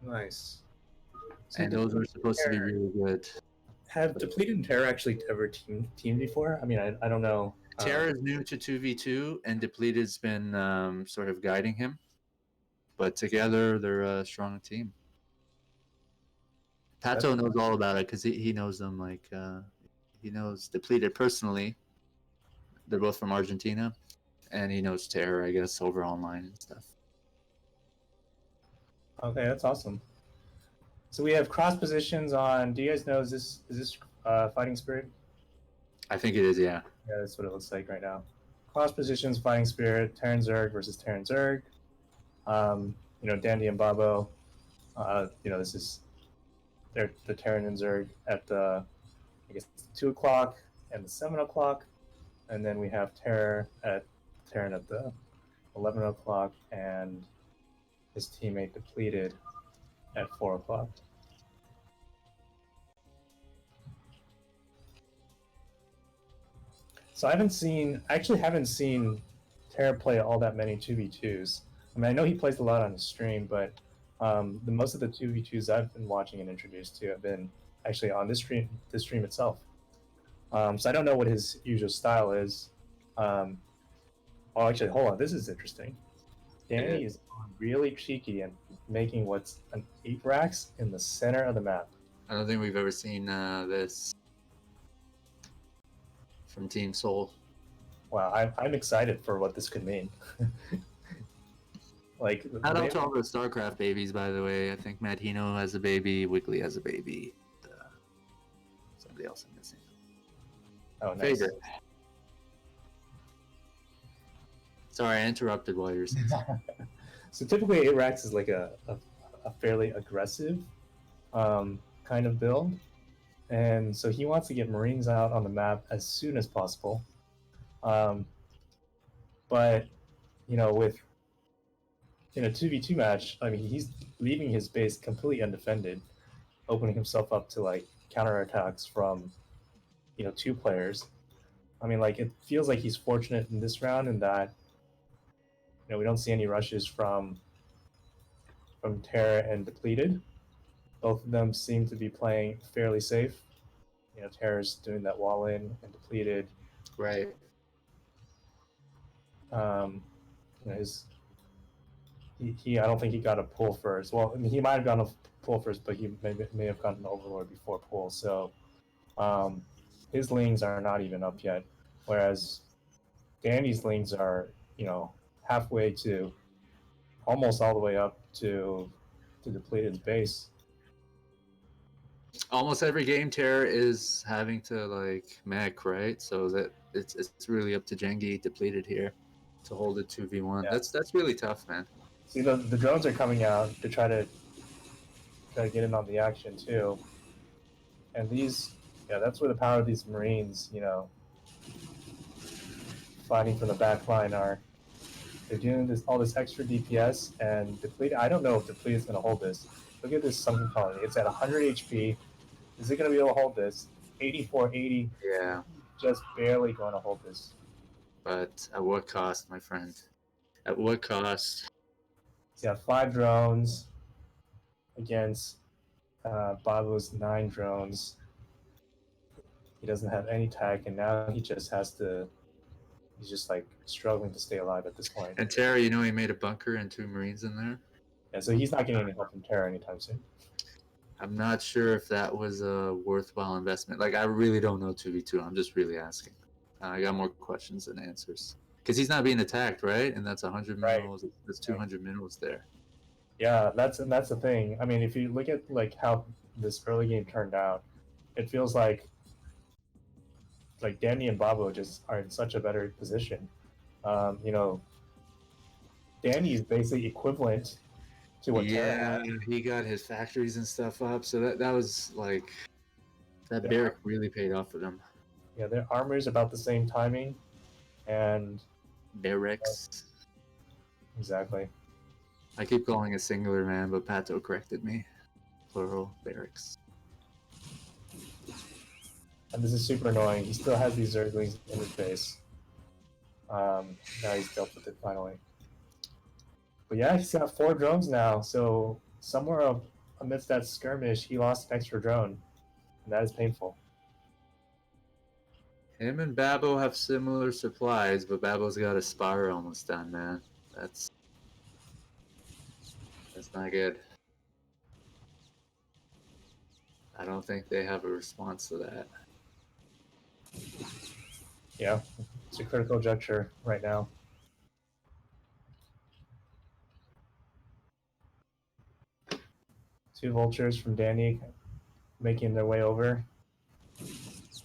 Nice. So And those were supposed to be really good. Have Depleted and Terror actually ever teamed before? I mean, I don't know. Terra is new to 2v2, and Depleted's been sort of guiding him. But together, they're a strong team. Pato knows all about it because he knows them. Like he knows Depleted personally. They're both from Argentina, and he knows Terror, I guess, over online and stuff. Okay, that's awesome. So we have cross positions on. Do you guys know is this Fighting Spirit? I think it is. Yeah. Yeah, that's what it looks like right now. Cross positions, Fighting Spirit, Terran Zerg versus Terran Zerg. Dandy and Babo. This is the Terran and Zerg at the 2 o'clock and the 7 o'clock, and then we have Terran at the 11 o'clock, and his teammate Depleted at 4 o'clock. So I actually haven't seen Terra play all that many 2v2s. I mean, I know he plays a lot on his stream, but most of the 2v2s I've been watching and introduced to have been actually on this stream itself. So I don't know what his usual style is. Actually, hold on. This is interesting. Danny is really cheeky and making what's an 8 racks in the center of the map. I don't think we've ever seen this from Team Soul. Wow, I'm excited for what this could mean. Shout out to all the StarCraft babies, by the way. I think Madhino has a baby, Wiggly has a baby. Somebody else I'm missing. Oh, nice. Favorite. Sorry, I interrupted while you were saying So typically 8 racks is like a fairly aggressive kind of build. And so he wants to get Marines out on the map as soon as possible. But, with in a 2v2 match, I mean, he's leaving his base completely undefended, opening himself up to like counterattacks from, 2 players. I mean, like, it feels like he's fortunate in this round in that, we don't see any rushes from Terra and Depleted. Both of them seem to be playing fairly safe. Terra's doing that wall in and Depleted. Right. He I don't think he got a pull first. Well, I mean, he might have gotten a pull first, but he may have gotten an Overlord before pull. So his lings are not even up yet, whereas Danny's lings are halfway to almost all the way up to Depleted's base. Almost every game Terror is having to like mech, right? So that it's really up to Jengi Depleted here to hold it 2v1. Yeah. That's really tough, man. See, the drones are coming out to try to get in on the action too. And that's where the power of these Marines, fighting from the back line are. They're doing all this extra DPS, and Depleted. I don't know if Depleted is going to hold this. Look at this Sunken Colony. It's at 100 HP. Is it going to be able to hold this? 84-80. Yeah. Just barely going to hold this. But at what cost, my friend? At what cost? He's got 5 drones against Babo's 9 drones. He doesn't have any tech, and now he just has to. He's just like struggling to stay alive at this point. And Terra, he made a bunker and 2 Marines in there. Yeah, so he's not getting any help from Terra anytime soon. I'm not sure if that was a worthwhile investment. Like, I really don't know 2v2. I'm just really asking. I got more questions than answers. Because he's not being attacked, right? And that's 100 minerals. That's 200 minerals there. Yeah, that's the thing. I mean, if you look at like how this early game turned out, it feels like Danny and Babo just are in such a better position. Danny is basically equivalent to what Terra had. He got his factories and stuff up, so that was like that barrack really paid off for them. Yeah, their armor is about the same timing, and barracks. Exactly. I keep calling it singular, man, but Pato corrected me. Plural barracks. And this is super annoying. He still has these Zerglings in his base. Now he's dealt with it finally. But yeah, he's got 4 drones now, so somewhere amidst that skirmish, he lost an extra drone, and that is painful. Him and Babo have similar supplies, but Babo's got a spire almost done, man. That's not good. I don't think they have a response to that. Yeah, it's a critical juncture right now. Two vultures from Danny making their way over.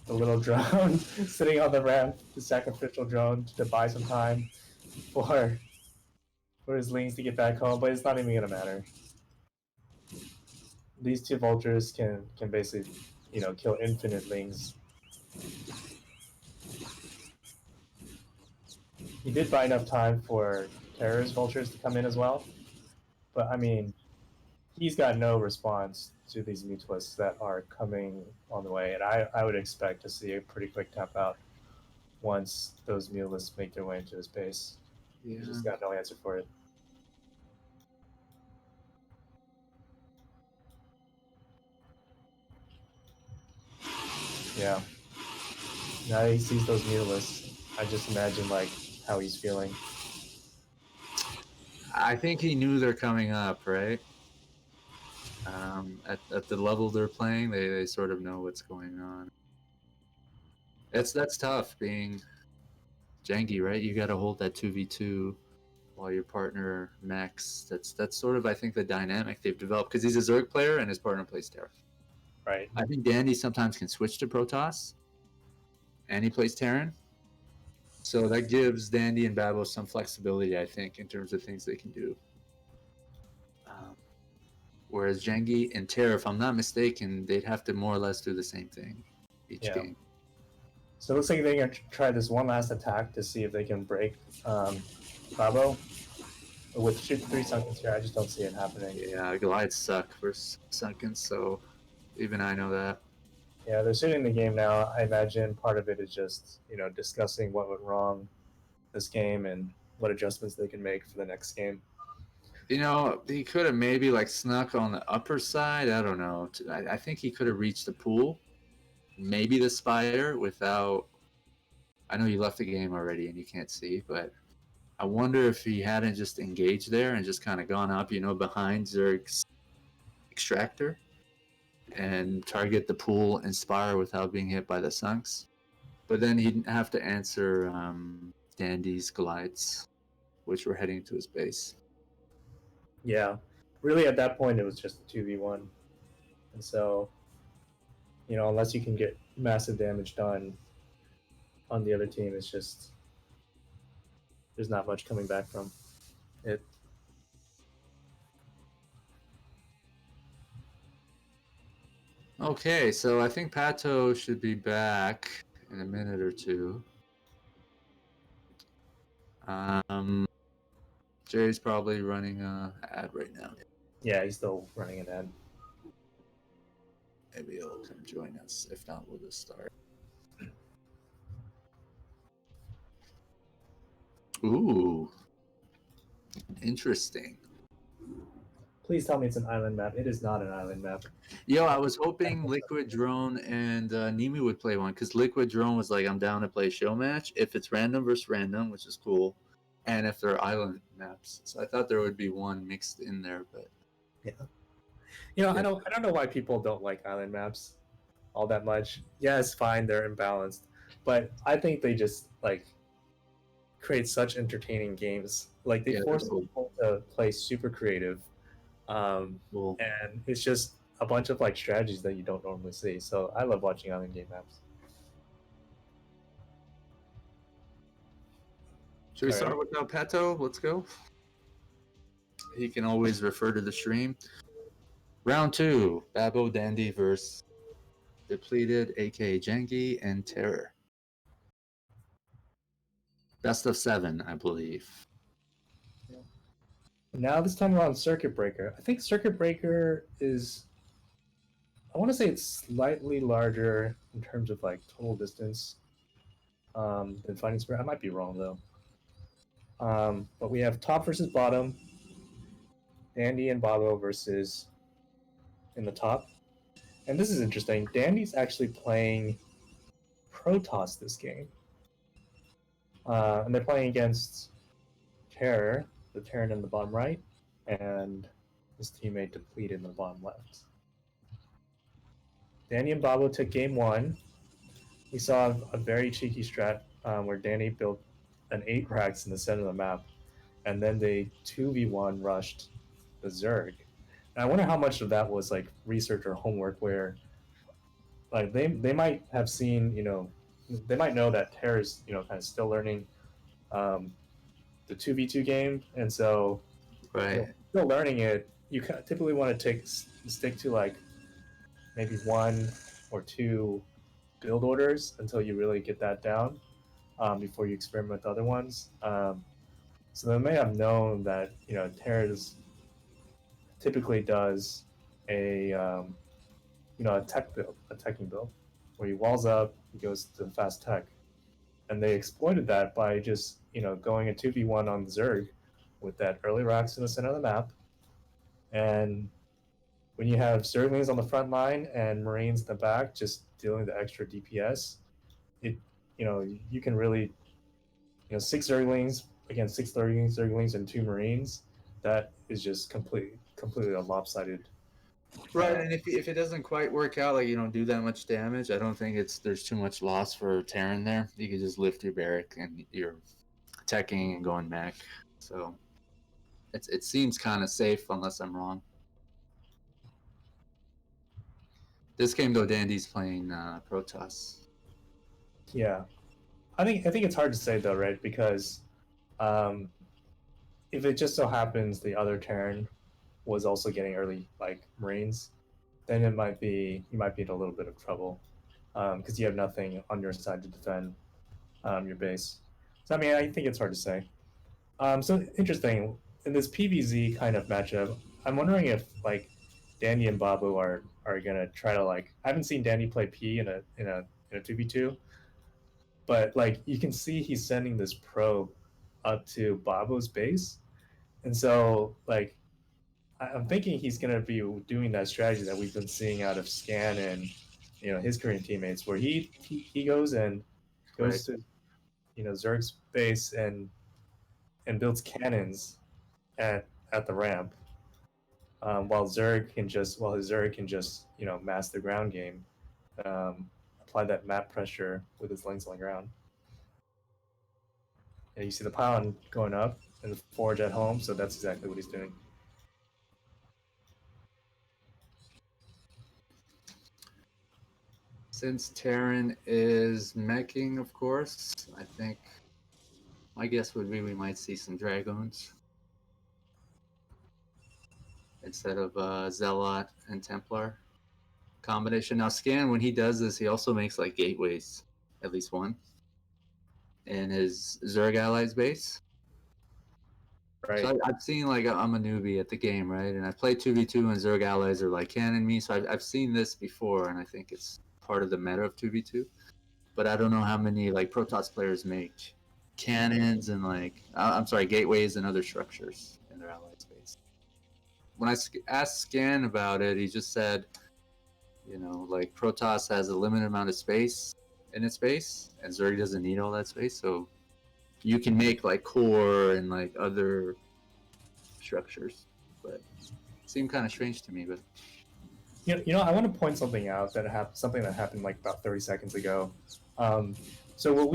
The little drone sitting on the ramp, the sacrificial drone to buy some time for his lings to get back home, but it's not even gonna matter. These two vultures can basically, kill infinite lings. He did buy enough time for terrorist vultures to come in as well, but I mean, he's got no response to these mutalisks that are coming on the way, and I would expect to see a pretty quick tap out once those mutalisks make their way into his base. Yeah. He's just got no answer for it. Yeah. Now that he sees those mutalisks, I just imagine like how he's feeling. I think he knew they're coming up, right? At the level they're playing, they sort of know what's going on. That's tough being janky, right? You got to hold that 2v2 while your partner mechs. That's sort of, I think, the dynamic they've developed, because he's a Zerg player and his partner plays Terra. Right. I think Dandy sometimes can switch to Protoss, and he plays Terran. So that gives Dandy and Babo some flexibility, I think, in terms of things they can do. Whereas Jengi and Terra, if I'm not mistaken, they'd have to more or less do the same thing each game. So it looks like they're going to try this one last attack to see if they can break Babo. With shoot 3 Sunkens here, I just don't see it happening. Yeah, glides suck for Sunkens, so even I know that. Yeah, they're shooting the game now. I imagine part of it is just, discussing what went wrong this game and what adjustments they can make for the next game. He could have maybe snuck on the upper side. I don't know. I think he could have reached the pool, maybe the spire without. I know you left the game already and you can't see, but I wonder if he hadn't just engaged there and just kind of gone up, behind Zerg's extractor and target the pool and spire without being hit by the sunks. But then he'd have to answer Dandy's glides, which were heading to his base. Yeah. Really, at that point, it was just 2v1. And so, unless you can get massive damage done on the other team, it's just there's not much coming back from it. Okay, so I think Pato should be back in a minute or two. Jay's probably running an ad right now. Yeah, he's still running an ad. Maybe he'll come join us. If not, we'll just start. Ooh, interesting. Please tell me it's an island map. It is not an island map. Yo, I was hoping Liquid Drone and Nimi would play one, because Liquid Drone was like, I'm down to play Showmatch if it's random versus random, which is cool, and if they're island maps. So I thought there would be one mixed in there, but yeah. I don't know why people don't like island maps all that much. Yeah, it's fine, they're imbalanced, but I think they just create such entertaining games. They force people to play super creative. Cool. And it's just a bunch of strategies that you don't normally see. So I love watching island game maps. Should we start with Pato? Let's go. He can always refer to the stream. Round 2, Babo Dandy versus Depleted, aka Jengi, and Terror. Best of 7, I believe. Now this time around, Circuit Breaker. I think Circuit Breaker is, I want to say it's slightly larger in terms of total distance than Fighting Spirit. I might be wrong though. But we have top versus bottom, Dandy and Babo versus in the top. And this is interesting. Dandy's actually playing Protoss this game. And they're playing against Terror, the Terran in the bottom right, and his teammate Depleted in the bottom left. Danny and Babo took game one. We saw a very cheeky strat where Danny built an 8 racks in the center of the map, and then they 2v1 rushed the Zerg. And I wonder how much of that was like research or homework where like they might have seen, they might know that Terra's, kind of still learning um, the 2v2 game, and so Right. still learning it, you typically want to stick to like maybe 1 or 2 build orders until you really get that down before you experiment with other ones. So they may have known that Terra's typically does a tech build, a teching build, where he walls up, he goes to the fast tech, and they exploited that by just going a 2v1 on the Zerg with that early rocks in the center of the map, and when you have Zerglings on the front line and Marines in the back, just dealing the extra DPS, you can really 6 Zerglings against 6 Zerglings and 2 Marines. That is just completely a lopsided. Right, and if it doesn't quite work out, like you don't do that much damage, I don't think there's too much loss for Terran there. You can just lift your barrack and you're teching and going mech. So it seems kind of safe unless I'm wrong. This game though, Dandy's playing Protoss. Yeah, I think it's hard to say though, right? Because um, if it just so happens the other Terran was also getting early like Marines, then you might be in a little bit of trouble because you have nothing on your side to defend your base. So I mean, I think it's hard to say. So interesting in this PVZ kind of matchup. I'm wondering if like Danny and Babu are gonna try to like. I haven't seen Danny play P in a 2v2, but like you can see he's sending this probe up to Babu's base, and so like I'm thinking he's gonna be doing that strategy that we've been seeing out of Scan and his Korean teammates, where he goes and Right. goes to Zerg's base and builds cannons at the ramp, while his Zerg can just mask the ground game, apply that map pressure with his links on the ground. And you see the pylon going up and the forge at home, so that's exactly what he's doing. Since Terran is meching, of course, I think my guess would be we might see some Dragoons instead of Zealot and Templar combination. Now, Scan, when he does this, he also makes like gateways, at least one, in his Zerg allies base. Right. So I've seen like I'm a newbie at the game, right? And I play 2v2 and Zerg allies are like cannon me. So I've seen this before, and I think it's part of the meta of 2v2. But I don't know how many like Protoss players make cannons and like I'm sorry, gateways and other structures in their ally space. When I asked Scan about it, he just said, like Protoss has a limited amount of space in its base, and Zerg doesn't need all that space, so you can make like core and like other structures, but it seemed kind of strange to me. But I want to point something out something that happened like about 30 seconds ago. So what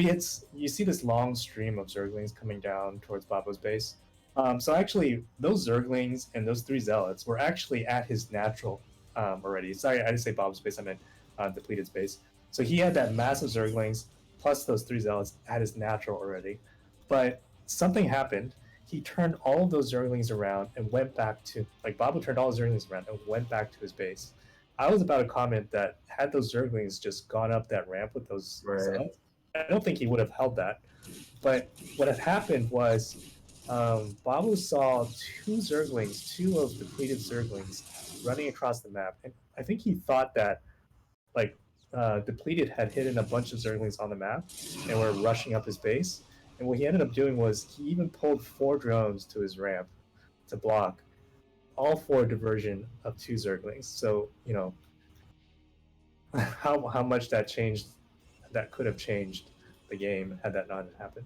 you see this long stream of Zerglings coming down towards Babo's base. So actually, those Zerglings and those 3 Zealots were actually at his natural already. Sorry, I didn't say Bob's base. I meant Depleted's base. So he had that massive Zerglings plus those 3 Zealots at his natural already. But something happened. He turned all of those Zerglings around and went back to Babo turned all his Zerglings around and went back to his base. I was about to comment that had those Zerglings just gone up that ramp with those Zealots, I don't think he would have held that. But what had happened was Babo saw 2 Zerglings, 2 of depleted Zerglings, running across the map, and I think he thought that Depleted had hidden a bunch of Zerglings on the map and were rushing up his base. And what he ended up doing was he even pulled 4 drones to his ramp to block. all for diversion of 2 Zerglings. So how much that could have changed the game had that not happened.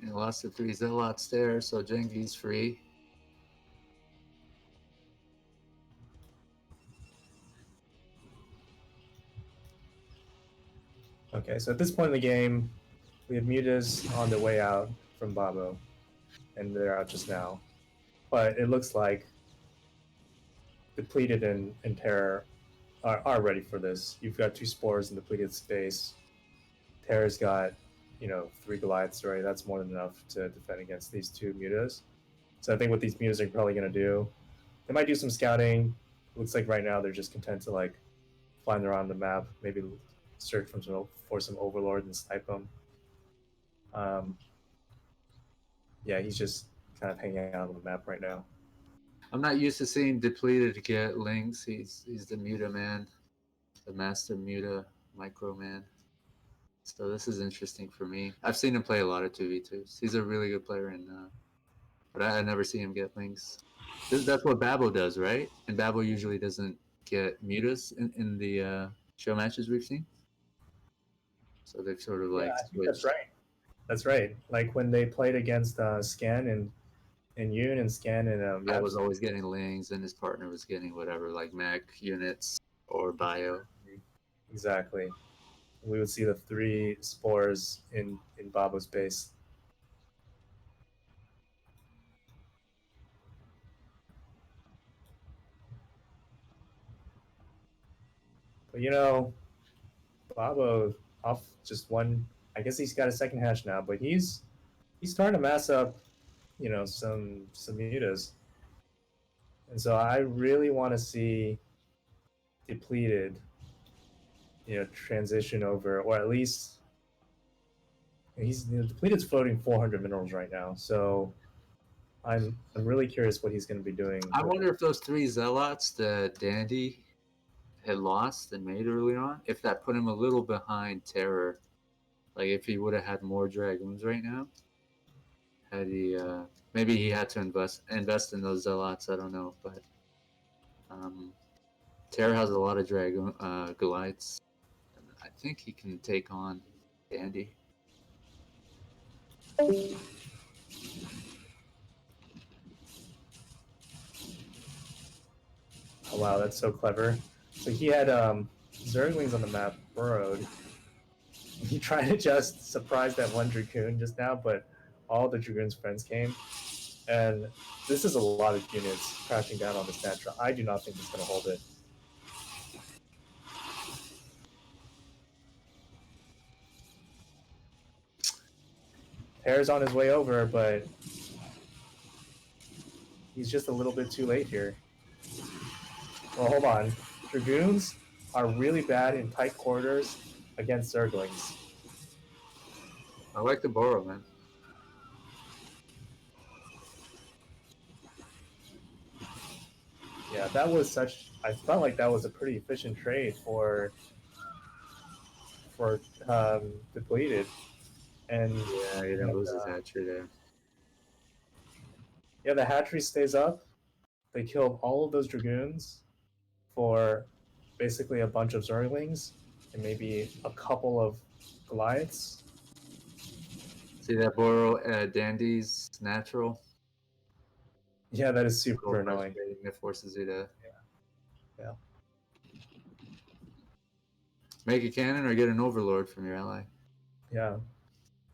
He lost to 3 Zealots there, so Jengi's free. Okay, so at this point in the game, we have Mutas on their way out from Babo, and they're out just now. But it looks like Depleted and Terror are ready for this. You've got 2 Spores in Depleted space. Terror's got, 3 Goliaths already. That's more than enough to defend against these 2 Mutas. So I think what these Mutas are probably going to do, they might do some scouting. Looks like right now they're just content to flying around the map, maybe search for some overlords and snipe them. Yeah, he's just kind of hanging out on the map right now. I'm not used to seeing Depleted get links. He's the Muta man, the master Muta micro man. So this is interesting for me. I've seen him play a lot of 2v2s. He's a really good player, but I never see him get links. That's what Babo does, right? And Babo usually doesn't get mutas in the show matches we've seen. So they've sort of Yeah, like I think that's switched. right. That's right. Like when they played against Scan and Yoon and Scan and I Yep. was always getting lings, and his partner was getting whatever, like mech units or bio. Exactly. We would see the 3 Spores in Babo's base. But Babo off just one. I guess he's got a second hash now, but he's starting to mass up, some mutas. And so I really want to see Depleted, transition over, or at least Depleted's floating 400 minerals right now. So I'm really curious what he's going to be doing. I wonder if those 3 zealots that Dandy had lost and made early on, if that put him a little behind Terror. Like if he would have had more dragoons right now, had he maybe he had to invest in those zealots. I don't know, but um, Terror has a lot of dragoon Goliaths. I think he can take on Dandy. Oh wow, that's so clever. So he had Zerglings on the map burrowed. He tried to just surprise that one Dragoon just now, but all the Dragoon's friends came. And this is a lot of units crashing down on this natural. I do not think he's going to hold it. Terror's on his way over, but he's just a little bit too late here. Well, hold on. Dragoons are really bad in tight quarters against Zerglings. I like the Boro, man. Yeah, that was such. I felt like that was a pretty efficient trade for Depleted. And Yeah, he didn't lose his hatchery there. Yeah, the hatchery stays up. They killed all of those Dragoons for basically a bunch of Zerglings and maybe a couple of Goliaths. See that Boro Dandy's natural? Yeah, that is super annoying. It forces you to Yeah. make a cannon or get an overlord from your ally. Yeah.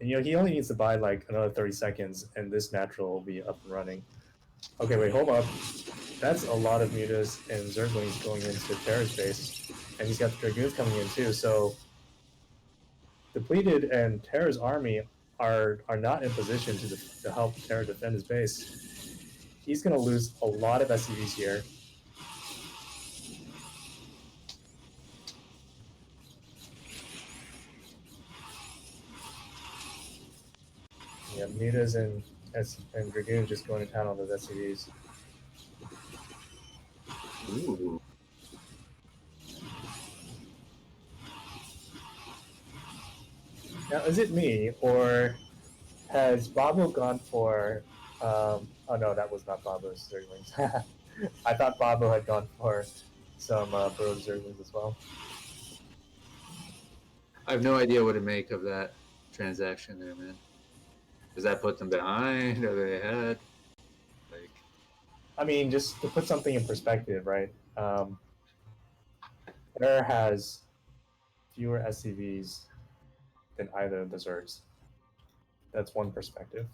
And he only needs to buy like another 30 seconds and this natural will be up and running. Okay, wait, hold up. That's a lot of mutas and Zerglings going into Terra's base. And he's got the Dragoons coming in too, so Depleted and Terra's army are not in position to help Terra defend his base. He's going to lose a lot of SCVs here. Yeah, Mutas and Dragoons just going to town on those SCVs. Ooh. Now, is it me, or has Babo gone for Oh no, that was not Babo's Zerglings. I thought Babo had gone for some Bro Zerglings as well. I have no idea what to make of that transaction there, man. Does that put them behind? Are they ahead? Like, I mean, just to put something in perspective, right? Terror has fewer SCVs than either of the Zergs. That's one perspective.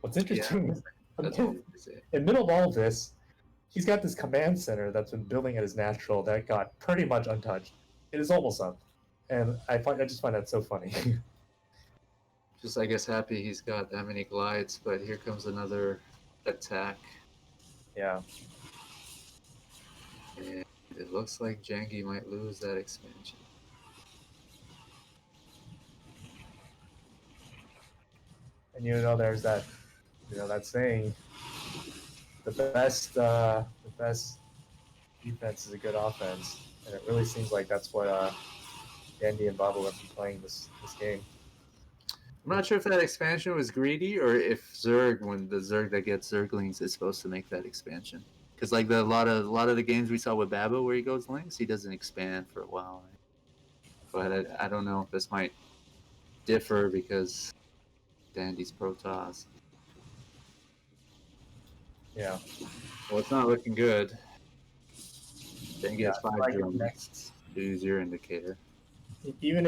What's yeah, interesting is that's what we say. in middle of all of this, he's got this command center that's been building at his natural that got pretty much untouched. It is almost up, and I just find that so funny. Just, I guess, happy he's got that many glides, but here comes another attack. Yeah. And it looks like Jangi might lose that expansion. And there's that, that saying, the best defense is a good offense, and it really seems like that's what Dandy and Babo have been playing this game. I'm not sure if that expansion was greedy or if Zerg, when the Zerg that gets Zerglings, is supposed to make that expansion. Because like a lot of the games we saw with Babo where he goes links, he doesn't expand for a while. Right? But I don't know. This might differ because Dandy's Protoss. Yeah. Well, it's not looking good. Dandy has 5 like drones. next, Use your indicator. even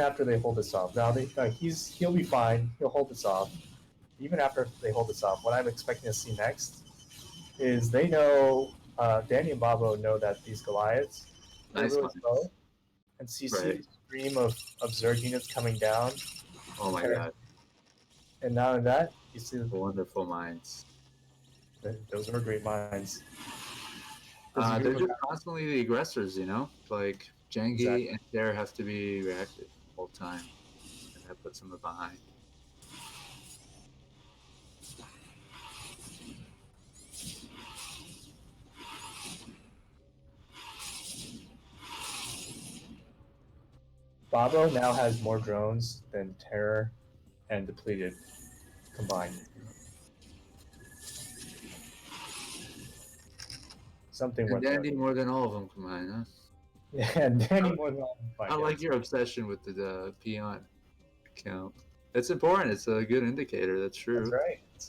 after they hold this off, now he'll be fine. He'll hold this off. Even after they hold this off, what I'm expecting to see next is they know Danny and Babo know that these Goliaths are Nice really one. slow, and so you see Right. the stream of Zerg units coming down. Oh my god. And now in that, you see Wonderful minds. those are great minds. They're just constantly the aggressors, you know? Like, Jangi Exactly. and Dare have to be reactive the whole time. And that puts them behind. Babo now has more drones than Terror and Depleted combined. Something And worth Dandy noting. more than all of them combined, huh? Yeah, and Danny more than I like your obsession with the peon count. It's important. It's a good indicator. That's true. That's right. It's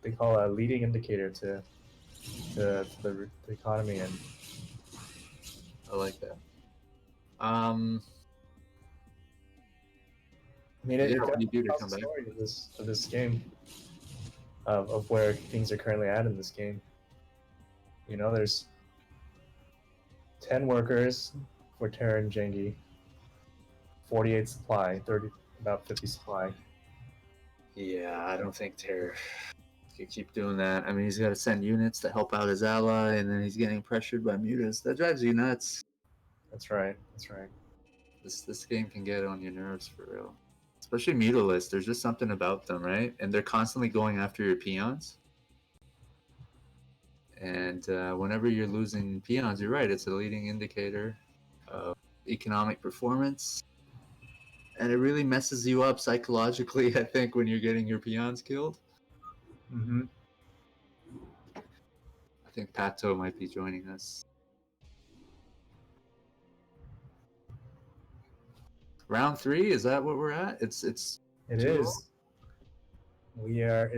they call a leading indicator to the economy, and I like that. I mean, Yeah, it what do you definitely do to tells come the back? story of this game, of where things are currently at in this game. There's 10 workers for Terra and Jengi, 48 supply, 30 about 50 supply. Yeah, I don't think Terror can keep doing that. I mean, he's got to send units to help out his ally, and then he's getting pressured by Mutas. That drives you nuts. That's right. That's right. This game can get on your nerves for real. Especially Mutalists. There's just something about them, right? And they're constantly going after your peons. And whenever you're losing peons, you're right. It's a leading indicator of economic performance. And it really messes you up psychologically, I think, when you're getting your peons killed. Mm-hmm. I think Pato might be joining us. Round 3, is that what we're at? It is. 2-0?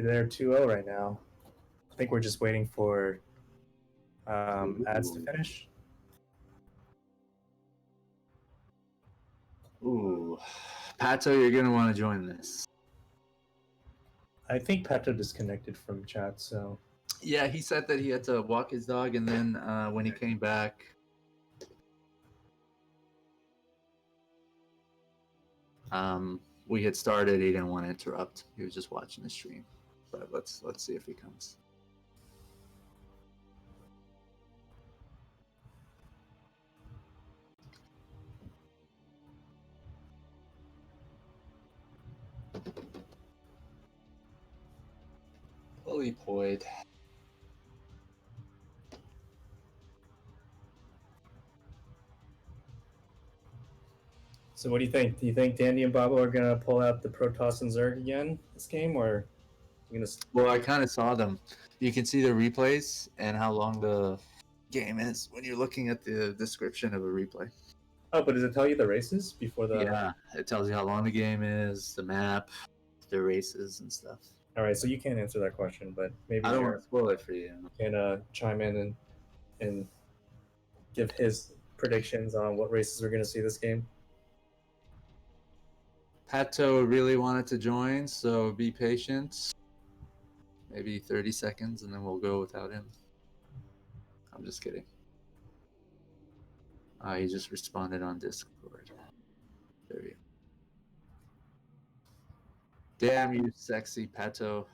They're 2-0 right now. I think we're just waiting for ads to finish. Ooh. Pato, you're going to want to join this. I think Pato disconnected from chat, so. Yeah, he said that he had to walk his dog, and then when he came back, we had started. He didn't want to interrupt. He was just watching the stream. But let's see if he comes. Fully poised. So what do you think? Do you think Dandy and Babo are gonna pull out the Protoss and Zerg again this game, or Well, I kind of saw them. You can see the replays and how long the game is when you're looking at the description of a replay. Oh, but does it tell you the races before the? Yeah, it tells you how long the game is, the map, the races, and stuff. All right, so you can't answer that question, but maybe I don't want Jared to spoil it for you. can chime in and give his predictions on what races we're going to see this game. Pato really wanted to join, so be patient. Maybe 30 seconds, and then we'll go without him. I'm just kidding. He just responded on Discord. There you go. Damn you, sexy Pato.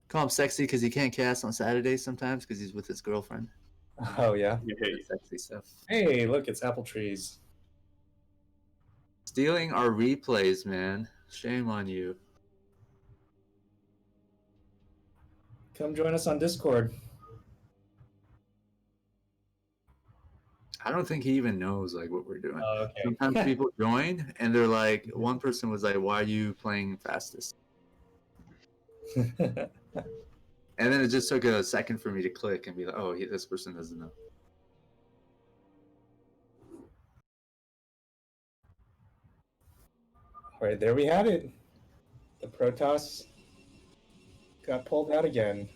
Call him sexy because he can't cast on Saturdays sometimes because he's with his girlfriend. Oh yeah. That's sexy stuff. Hey, look, it's apple trees. Stealing our replays, man. Shame on you. Come join us on Discord. I don't think he even knows like what we're doing. Oh, okay. Sometimes people join and they're like, one person was like, "Why are you playing fastest?" And then it just took a second for me to click and be like, "Oh, this person doesn't know." All right, there we have it. The Protoss got pulled out again.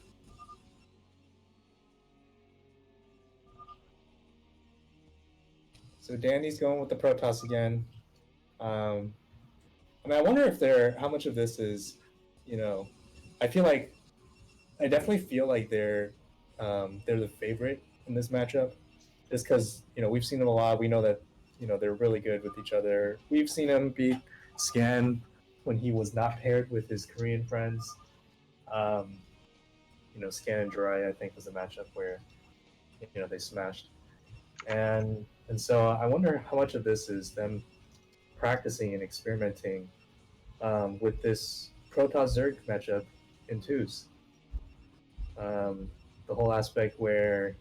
So Danny's going with the Protoss again. I mean, I wonder if how much of this is, I definitely feel like they're the favorite in this matchup, just because we've seen them a lot. We know that they're really good with each other. We've seen him beat Scan when he was not paired with his Korean friends. Scan and Jirai, I think, was a matchup where they smashed, and so I wonder how much of this is them practicing and experimenting with this Protoss Zerg matchup in twos. The whole aspect where,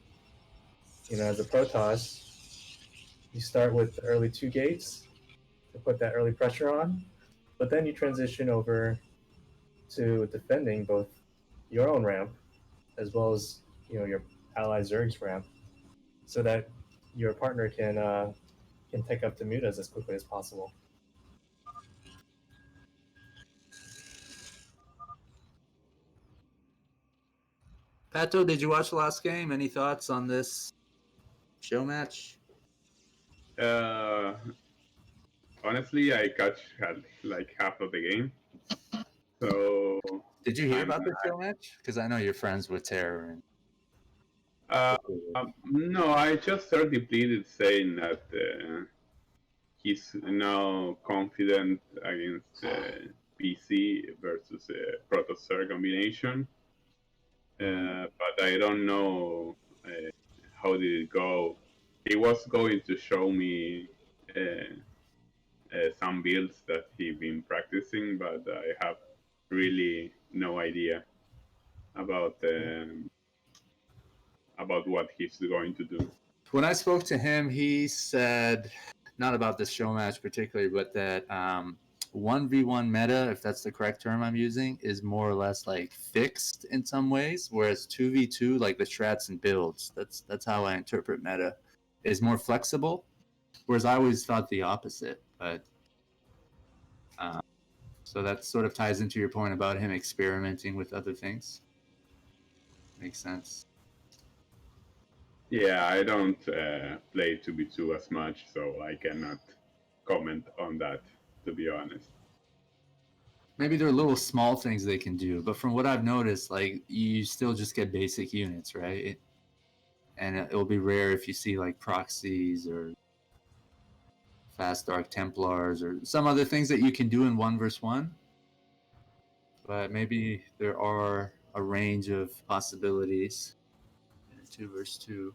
as a Protoss, you start with the early 2 gates to put that early pressure on, but then you transition over to defending both your own ramp as well as your ally Zerg's ramp, so that your partner can take up the mutas as quickly as possible. Pato, did you watch the last game? Any thoughts on this show match? Honestly, I catch like half of the game. So did you hear about the show match? Because I know you're friends with Terror. No, I just heard Depleted saying that he's now confident against PC versus Protoss combination. But I don't know how did it go. He was going to show me some builds that he's been practicing, but I have really no idea about what he's going to do. When I spoke to him, he said not about this show match particularly, but that 1v1 meta, if that's the correct term I'm using, is more or less like fixed in some ways, whereas 2v2, like the strats and builds, that's how I interpret meta, is more flexible. Whereas I always thought the opposite, but so that sort of ties into your point about him experimenting with other things. Makes sense. Yeah, I don't play 2v2 as much, so I cannot comment on that, to be honest. Maybe there are little small things they can do, but from what I've noticed, like you still just get basic units, right? And it'll be rare if you see like proxies or fast Dark Templars or some other things that you can do in 1v1. But maybe there are a range of possibilities in 2v2.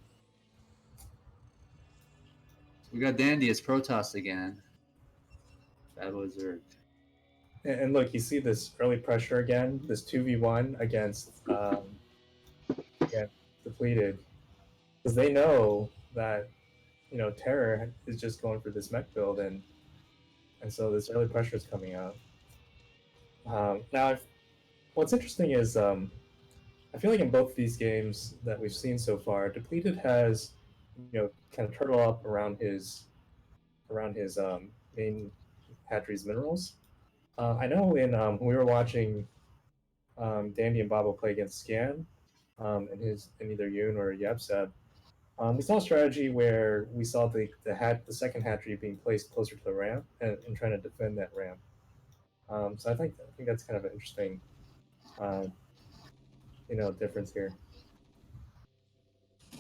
We got Dandy as Protoss again. Babo Zerg. And look, you see this early pressure again, this 2v1 against Depleted, because they know that Terror is just going for this mech build, and so this early pressure is coming out. Now, what's interesting is I feel like in both these games that we've seen so far, Depleted has, kind of turtle up around his main hatchery's minerals. I know when we were watching Dandy and Babo play against Scan, in either Yoon or Yabsab, we saw a strategy where we saw the second hatchery being placed closer to the ramp and trying to defend that ramp. So I think that's kind of an interesting, uh, difference here.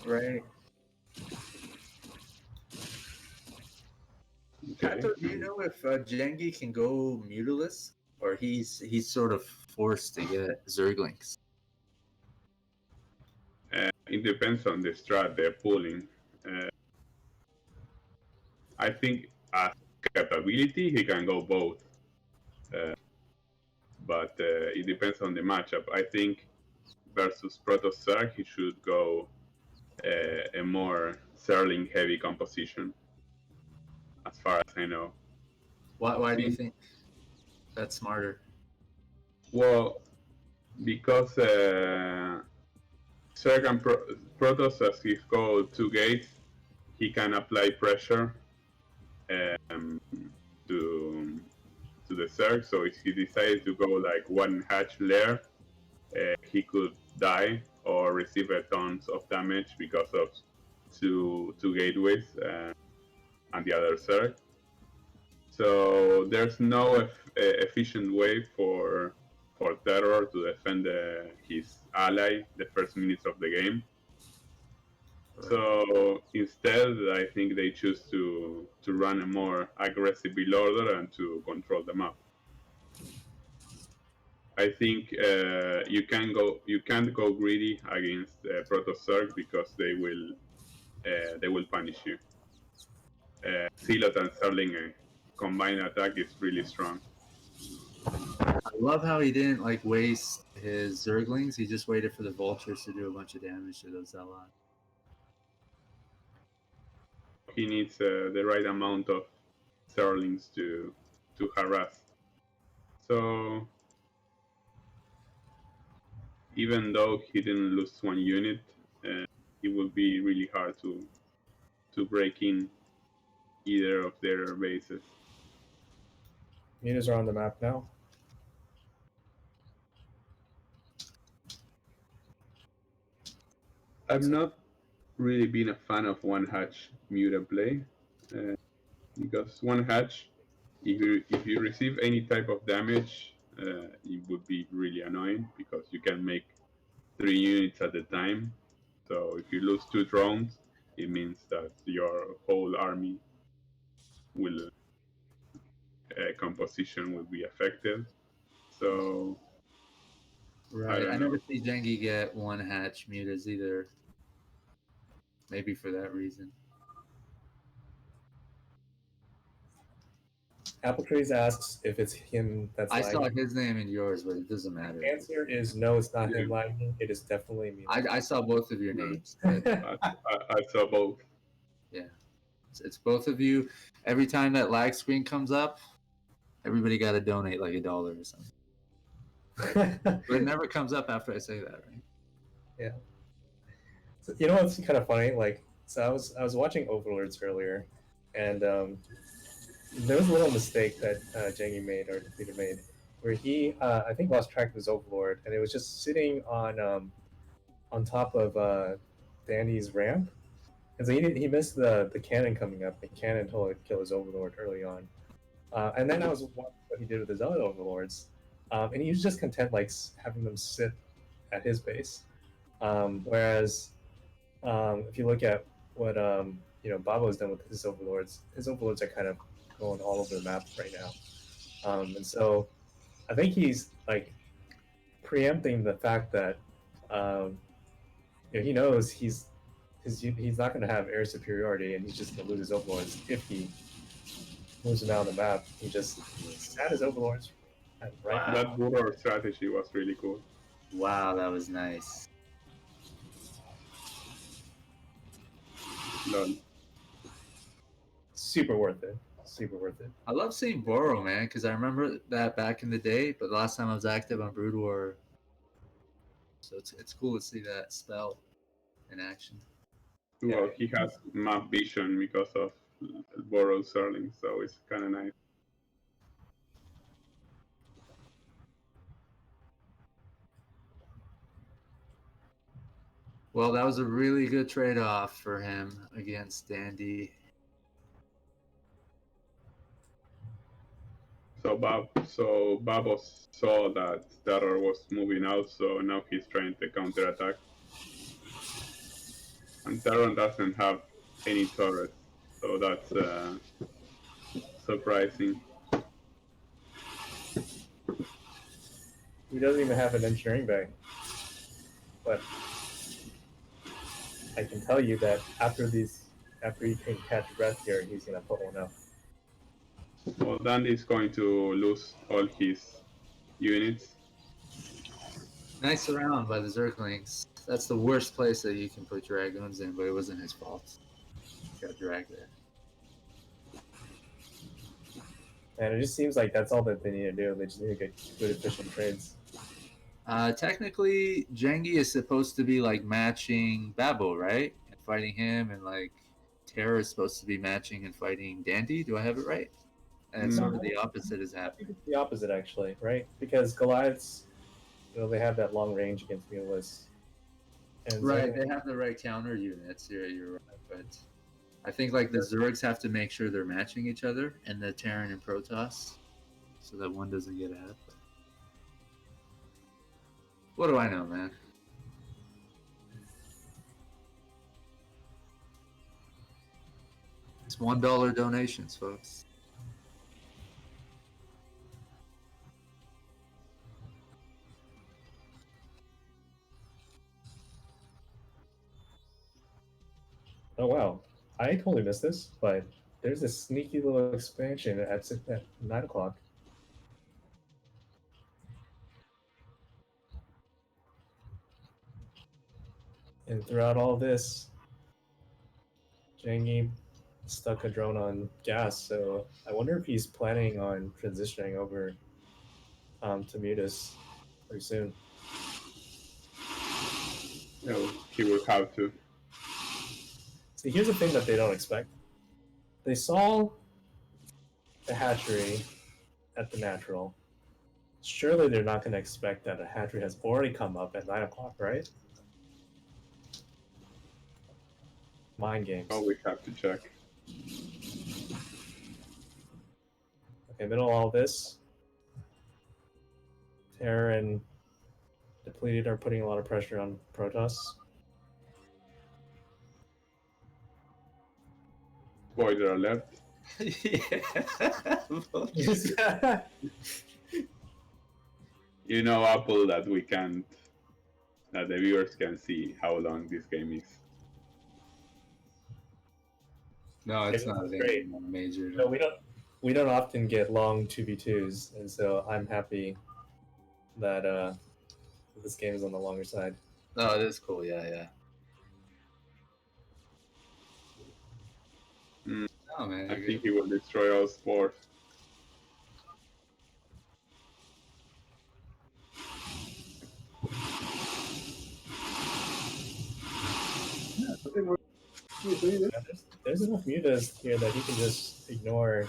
Right. Okay. Kato, do you know if Jengi can go mutaless, or he's sort of forced to get Zerglings? It depends on the strat they're pulling. I think as capability, he can go both. But it depends on the matchup. I think versus Proto Zerg, he should go a more Zerling heavy composition, as far as I know. Why do you think that's smarter? Well, because Zerg and Protoss, as he's called two gates, he can apply pressure um, to the Zerg. So if he decided to go like one hatch layer, he could die or receive a tons of damage because of two gateways and the other Zerg. So there's no efficient way for Terror to defend his ally the first minutes of the game. So instead, I think they choose to run a more aggressive build order and to control the map. I think you can't go greedy against Proto Zerg because they will punish you. Zealot and Zerling combined attack is really strong. I love how he didn't like waste his Zerglings. He just waited for the vultures to do a bunch of damage to those allies. He needs the right amount of Zerlings to harass. So even though he didn't lose one unit, it will be really hard to break in either of their bases. Mutas are on the map now. I've not really been a fan of one hatch Muta play because one hatch, if you receive any type of damage, it would be really annoying because you can make 3 units at a time. So if you lose 2 drones, it means that your whole army will composition will be affected. So Right. I know. never see Jengi get one hatch mutas either. Maybe for that reason. Apple Trees asks if it's him that's I lagging. saw his name and yours, but it doesn't matter. The answer is no, it's not him lagging. It is definitely me. I saw both of your names. I saw both. Yeah. It's both of you. Every time that lag screen comes up, everybody got to donate like $1 or something. But it never comes up after I say that, right? Yeah. So, you know what's kind of funny? So I was watching Overlords earlier, and there was a little mistake that Jengi made or Peter made, where he I think lost track of his Overlord, and it was just sitting on top of Danny's ramp, and so he missed the cannon coming up. The cannon totally killed his Overlord early on, and then I was watching what he did with his other Overlords, and he was just content having them sit at his base, whereas if you look at what Babo has done with his Overlords are kind of going all over the map right now, and so I think he's preempting the fact that he knows he's not going to have air superiority, and he's just going to lose his Overlords if he moves them out of the map. He just sat his Overlords right. Wow. That border strategy was really cool. Wow, that was nice. Lol. Super worth it. Super worth it. I love seeing Boro, man, because I remember that back in the day, but the last time I was active on Brood War, So it's cool to see that spell in action. Well, he has map vision because of Burrow Sterling, so it's kind of nice. Well, that was a really good trade-off for him against Dandy. So Babo saw that Terror was moving out, so now he's trying to counterattack. And Terror doesn't have any turrets, so that's surprising. He doesn't even have an engineering bay. But I can tell you that after he can catch breath here, he's gonna put one up. Well, Dandy's going to lose all his units. Nice round by the Zerglings. That's the worst place that you can put Dragoons in, but it wasn't his fault. He got dragged there. And it just seems like that's all that they need to do. They just need to get good, efficient trades. Technically, Jengi is supposed to be like matching Babo, right? And fighting him, and like Terra is supposed to be matching and fighting Dandy. Do I have it right? And sort of the opposite is I happening. think it's the opposite, actually, right? Because Goliaths, they have that long range against Mulists. Right, they have the right counter units. You're right, but I think like the Zergs have to make sure they're matching each other, and the Terran and Protoss, so that one doesn't get ahead. What do I know, man? It's $1 donations, folks. Oh wow, I totally missed this, but there's a sneaky little expansion at 9 o'clock. And throughout all this, Jangi stuck a drone on gas, so I wonder if he's planning on transitioning over to Mutus pretty soon. No, he will have to. See, here's the thing that they don't expect. They saw the hatchery at the natural. Surely they're not going to expect that a hatchery has already come up at 9 o'clock, right? Mind games. Oh, we have to check. Okay, middle of all this, Terror and Depleted are putting a lot of pressure on Protoss. Spoiler alert. Yeah. You know, Apple, that we can't, that the viewers can see how long this game is. No, it's Yeah, not that's a great. major. No, we don't often get long 2v2s, and so I'm happy that this game is on the longer side. Oh, it is cool. Yeah. Oh man, I you're think good. he will destroy all sport. Yeah, there's enough mutas here that he can just ignore.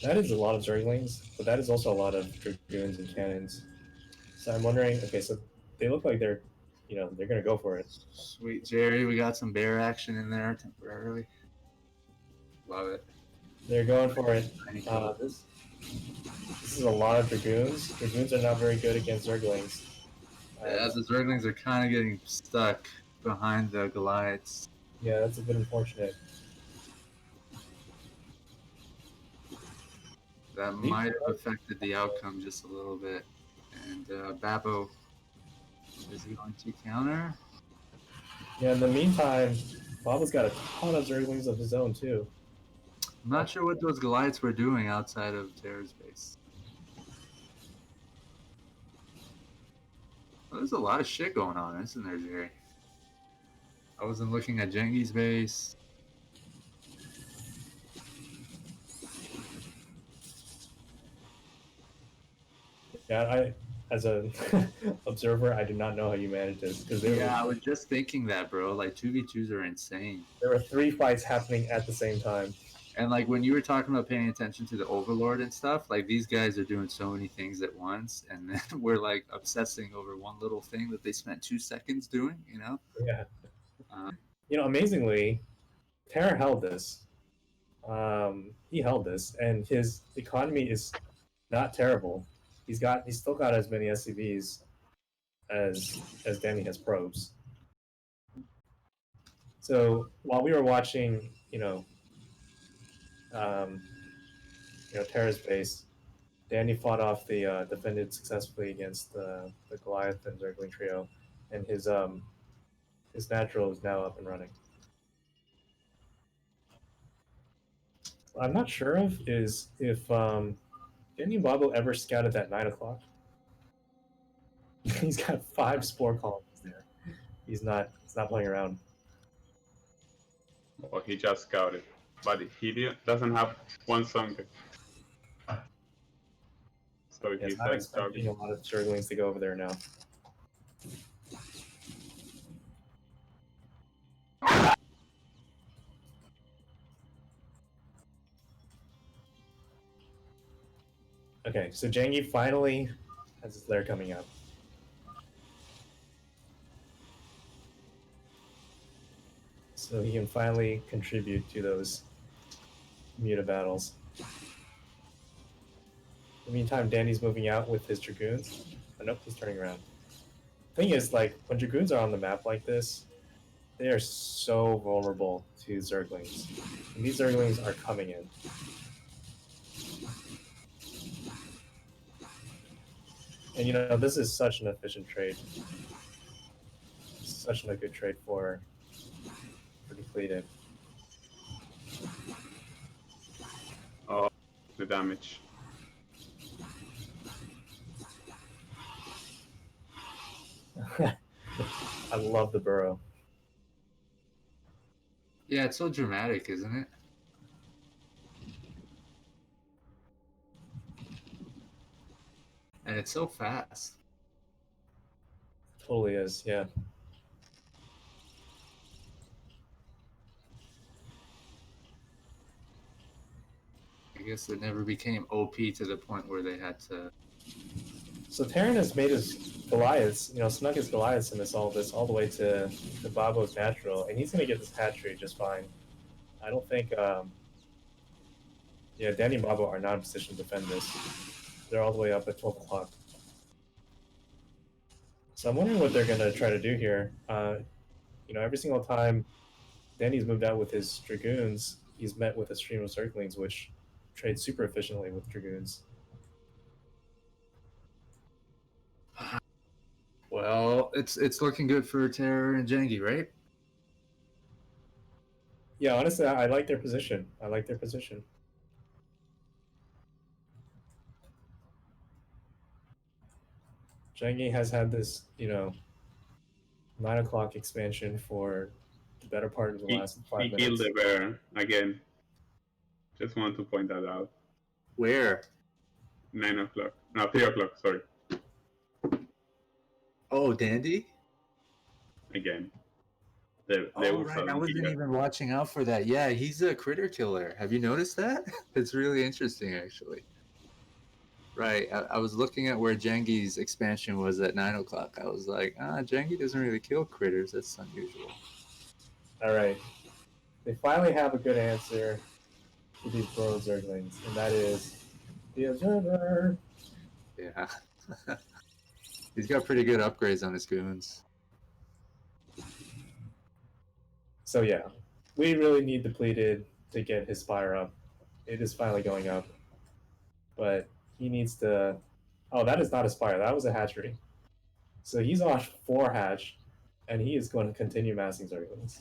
That is a lot of Zerglings, but that is also a lot of Dragoons and Cannons. So I'm wondering, okay, so they look like they're gonna go for it. Sweet Jerry, we got some bear action in there temporarily. Love it. They're going for it. This. This is a lot of Dragoons. Dragoons are not very good against Zerglings. Yeah, the Zerglings are kind of getting stuck behind the Goliaths. Yeah, that's a bit unfortunate. That might have affected the outcome just a little bit. And Babo is going to counter. Yeah, in the meantime, Babo's got a ton of Zerglings of his own, too. I'm not sure what those Goliaths were doing outside of Terra's base. Well, there's a lot of shit going on, isn't there, Jerry? I wasn't looking at Jengi's base. Yeah, as a observer, I do not know how you managed this because Yeah, I was just thinking that, bro. Like 2v2s are insane. there were 3 fights happening at the same time. And like when you were talking about paying attention to the Overlord and stuff, like these guys are doing so many things at once, and then we're like obsessing over one little thing that they spent 2 seconds doing. You know? Yeah. Uh, Amazingly, Terra held this. He held this, and his economy is not terrible. He's still got as many SCVs as Danny has probes. So while we were watching, Terra's base, Danny fought off defended successfully against the Goliath and Zergling trio, and his natural is now up and running. What I'm not sure of is if Danny and Babo ever scouted that 9 o'clock. He's got 5 spore columns there. He's not playing around. Well, he just scouted, but he doesn't have one Sunken. So Yes, he's I'm like expecting a lot of Zerglings to go over there now. Okay, so Jangi finally has his lair coming up. So he can finally contribute to those Muta battles. In the meantime, Danny's moving out with his Dragoons. Oh, nope, he's turning around. Thing is, like, when Dragoons are on the map like this, they are so vulnerable to Zerglings. And these Zerglings are coming in. And this is such an efficient trade. Such a good trade for Depleted. Oh, the damage. I love the burrow. yeah, it's so dramatic, isn't it? And it's so fast. Totally is, yeah. I guess it never became OP to the point where they had to. So Terran has made his Goliaths, snuck his Goliaths in all the way to Babo's natural, and he's going to get this hatchery just fine. I don't think, Danny and Babo are not in position to defend this. They're all the way up at 12 o'clock. So I'm wondering what they're going to try to do here. Every single time Danny's moved out with his Dragoons, he's met with a stream of Zerglings, which trade super efficiently with Dragoons. Well, it's looking good for Terror and Jangi, right? Yeah, honestly, I like their position. Jangi has had this, 9 o'clock expansion for the better part of the last 5 He minutes. killed the bear again. Just want to point that out. Where? 9 o'clock. No, 3 o'clock, sorry. Oh, Dandy? Again. Right. I wasn't even watching out for that. Yeah, he's a critter killer. Have you noticed that? It's really interesting, actually. Right. I was looking at where Jangi's expansion was at 9 o'clock. I was like, Jangi doesn't really kill critters. That's unusual. All right. They finally have a good answer to these Burrow Zerglings, and that is the Observer. Yeah. He's got pretty good upgrades on his goons. So yeah, we really need Depleted to get his Spire up. It is finally going up. But he needs to... Oh, that is not a Spire. That was a hatchery. So he's on 4 hatch, and he is going to continue massing Zerglings.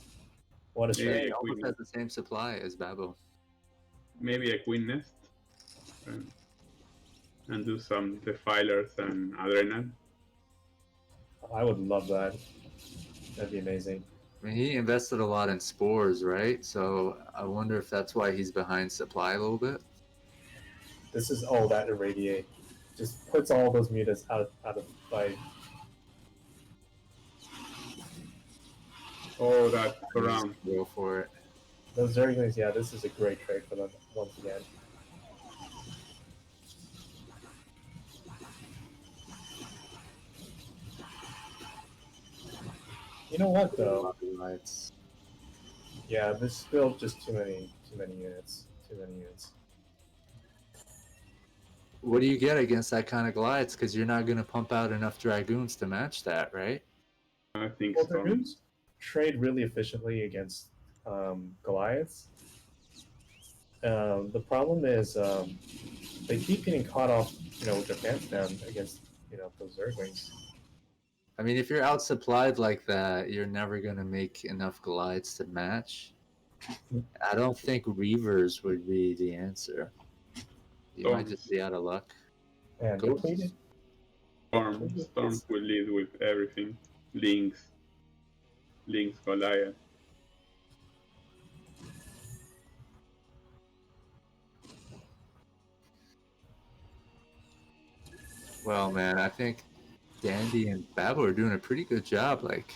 What a Yeah, strategy. he almost has the same supply as Babo. Maybe a Queen Nest. And do some Defilers and Adrenaline. I would love that. That'd be amazing. I mean, he invested a lot in spores, right? So I wonder if that's why he's behind supply a little bit. This is that irradiate just puts all those mutas out of fight. Oh, that's He's around. go for it. Those Zerglings, yeah, this is a great trade for them once again. You know what though? Lights. Yeah, this is still just too many units. Too many units. What do you get against that kind of glides? Because you're not going to pump out enough dragoons to match that, right? I think Well, Storm. Dragoons trade really efficiently against Goliaths. The problem is they keep getting caught off, with their pants down against, those Zerglings. I mean, if you're outsupplied like that, you're never going to make enough glides to match. I don't think Reavers would be the answer. You might just be out of luck. And Depleted. Storms will lead with everything. Links, Goliath. Well, man, I think Dandy and Babo are doing a pretty good job. Like,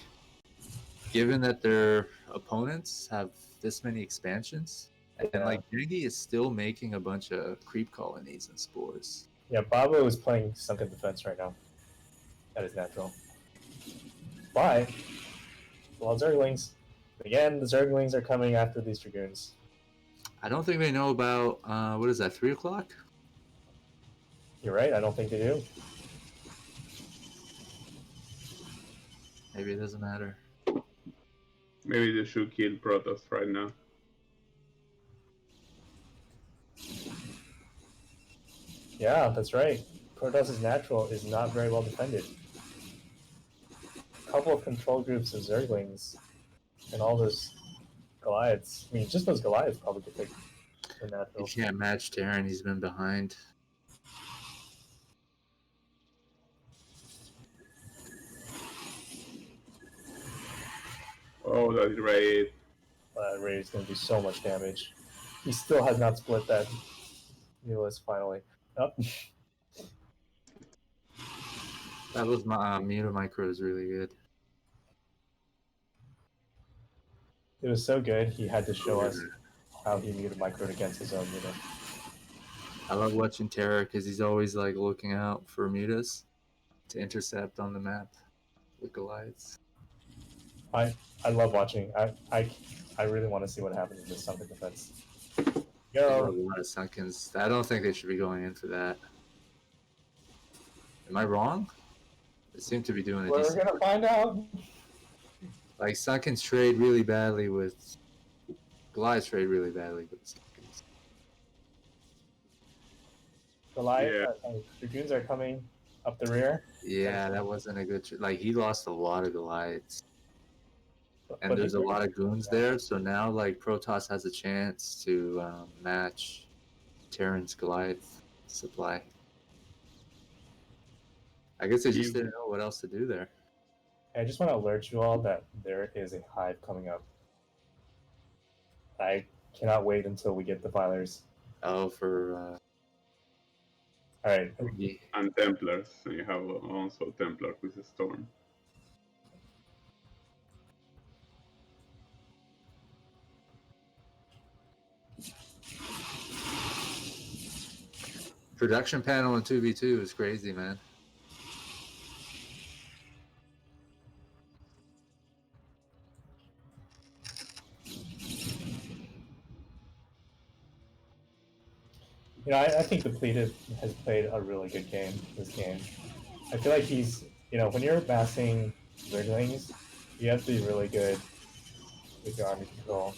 given that their opponents have this many expansions, and like Dandy is still making a bunch of creep colonies and spores. Yeah, Babo is playing sunken defense right now. That is natural. But well, Zerglings. Again, the Zerglings are coming after these Dragoons. I don't think they know about what is that, 3 o'clock? You're right. I don't think they do. Maybe it doesn't matter. Maybe they should kill Protoss right now. Yeah, that's right. Protoss' natural is not very well defended. A couple of control groups of Zerglings and all those Goliaths. I mean, just those Goliaths probably could take the natural. You can't match Terran. He's been behind. Oh, that raid. Raid is going to do so much damage. He still has not split that Mulus finally. Oh. That was my Muta Micro is really good. It was so good, he had to show us how he muted microed against his own muta. I love watching Terra because he's always like looking out for mutas to intercept on the map with Goliaths. I love watching. I really want to see what happens in this sunken defense. There are a lot of sunkens. I don't think they should be going in for that. Am I wrong? They seem to be doing a decent. We're gonna find out. Like sunkens trade really badly with Goliaths trade really badly with sunkens. Goliath, Dragoons are coming up the rear. Yeah, that wasn't a good. Like he lost a lot of Goliaths, and there's a lot of goons there. So now like Protoss has a chance to match Terran's Goliath supply. I guess they just didn't know what else to do there. I just want to alert you all that there is a hive coming up. I cannot wait until we get the filers. Oh, for all right. And Templars. You have also Templar with a Storm. Production panel in 2v2 is crazy, man. I think Depleted has played a really good game this game. I feel like he's, when you're massing Zerglings, you have to be really good with your army control.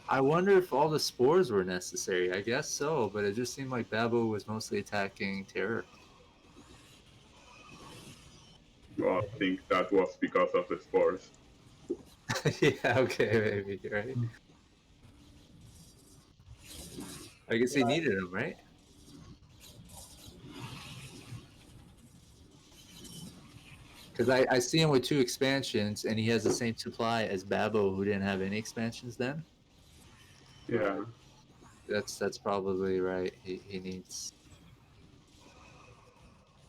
I wonder if all the spores were necessary. I guess so, but it just seemed like Babo was mostly attacking Terror. Well, I think that was because of the spores. Yeah, okay, maybe, right? I guess he needed them, right? Because I see him with 2 expansions, and he has the same supply as Babo, who didn't have any expansions then. Yeah. That's probably right. He needs.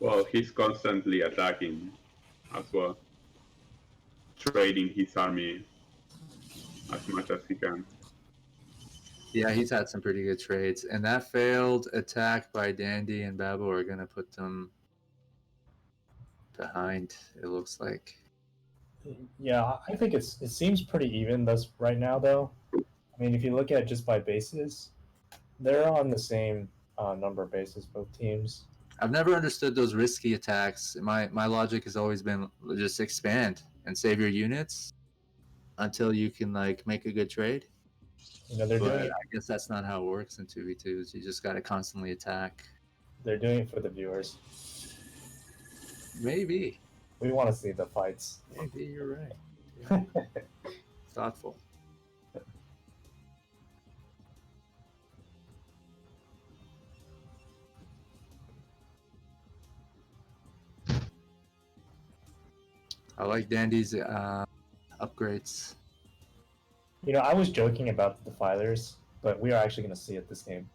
Well, he's constantly attacking as well, trading his army as much as he can. Yeah, he's had some pretty good trades, and that failed attack by Dandy and Babo are gonna put them behind. It looks like. Yeah, I think it seems pretty even thus right now, though. I mean, if you look at just by bases, they're on the same number of bases, both teams. I've never understood those risky attacks. My logic has always been just expand and save your units until you can like make a good trade. You know, they're But doing it. I guess that's not how it works in 2v2s. You just got to constantly attack. They're doing it for the viewers. Maybe. We want to see the fights. Maybe you're right. Thoughtful. I like Dandy's upgrades. You know, I was joking about the defilers, but we are actually going to see it this game.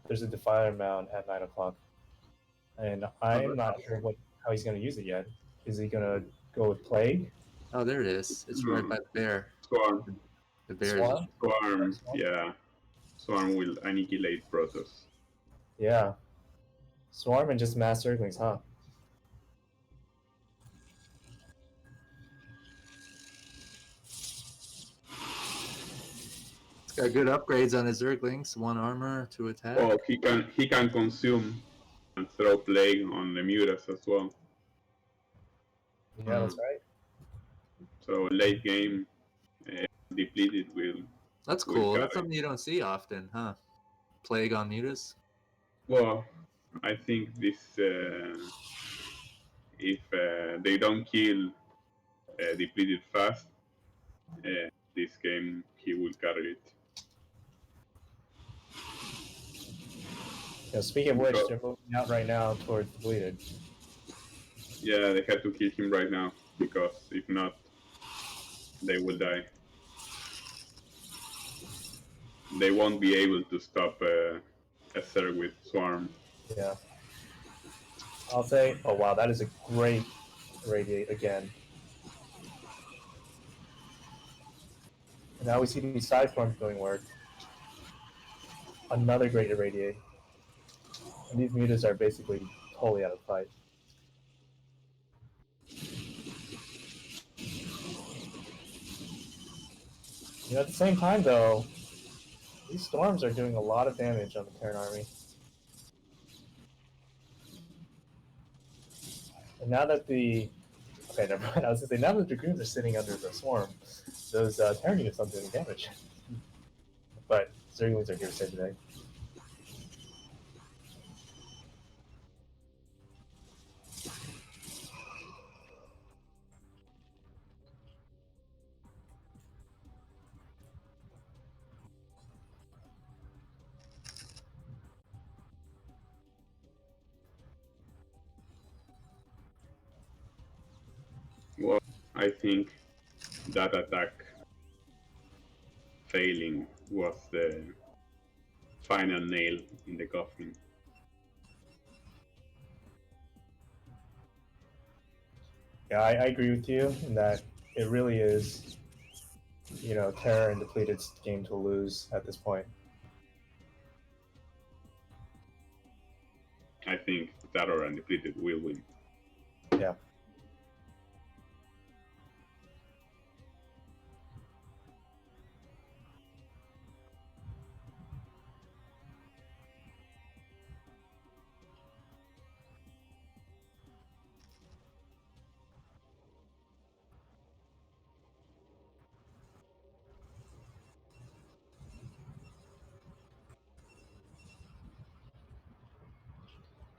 There's a defiler mount at 9 o'clock, and I'm not sure how he's going to use it yet. Is he going to go with plague? Oh, there it is. It's right by the bear. Swarm. The bear. Swarm? Swarm, yeah. Swarm will annihilate Protoss. Yeah. Swarm and just mass circlings, huh? It's got good upgrades on his Zerglings. 1 armor, 2 attack. Oh, he can consume and throw plague on the Mutas as well. Yeah, that's right. So late game, depleted will. That's will cool. carry. That's something you don't see often, huh? Plague on Mutas. Well, I think this if they don't kill depleted fast, this game he will carry it. You know, speaking of which, they're moving out right now towards Depleted. Yeah, they have to kill him right now because if not, they will die. They won't be able to stop Esther with Swarm. Yeah. I'll say, oh wow, that is a great radiate again. And now we see these side forms doing work. Another great irradiate. And these mutas are basically totally out of fight. You know, at the same time though, these storms are doing a lot of damage on the Terran army. And now that the okay, never mind. I was gonna say now that the Dragoons are sitting under the swarm, those Terran units aren't doing damage. But Zerglings are here to save the day. Well, I think that attack failing was the final nail in the coffin. Yeah, I agree with you in that it really is, you know, Terror and Depleted's game to lose at this point. I think Terror and Depleted will win. Yeah.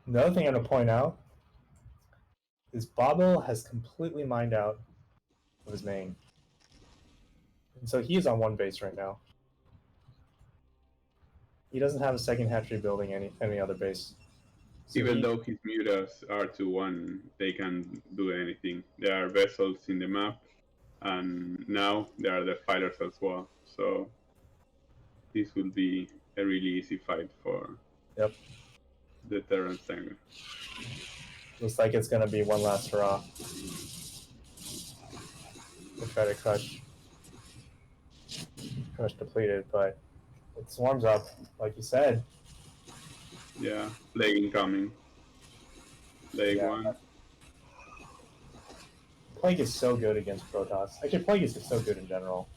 The other thing I'm gonna point out is Babo has completely mined out of his main. And so he is on 1 base right now. He doesn't have a second hatchery building any other base. So Even though his mutas are 2-1, they can do anything. There are vessels in the map, and now there are the fighters as well. So this will be a really easy fight for Yep. the Terran Sanger. Looks like it's gonna be one last hurrah to try to crush Depleted, but it swarms up, like you said. Yeah, Plague incoming. Plague Yeah. 1. Plague is so good against Protoss. Actually, Plague is just so good in general.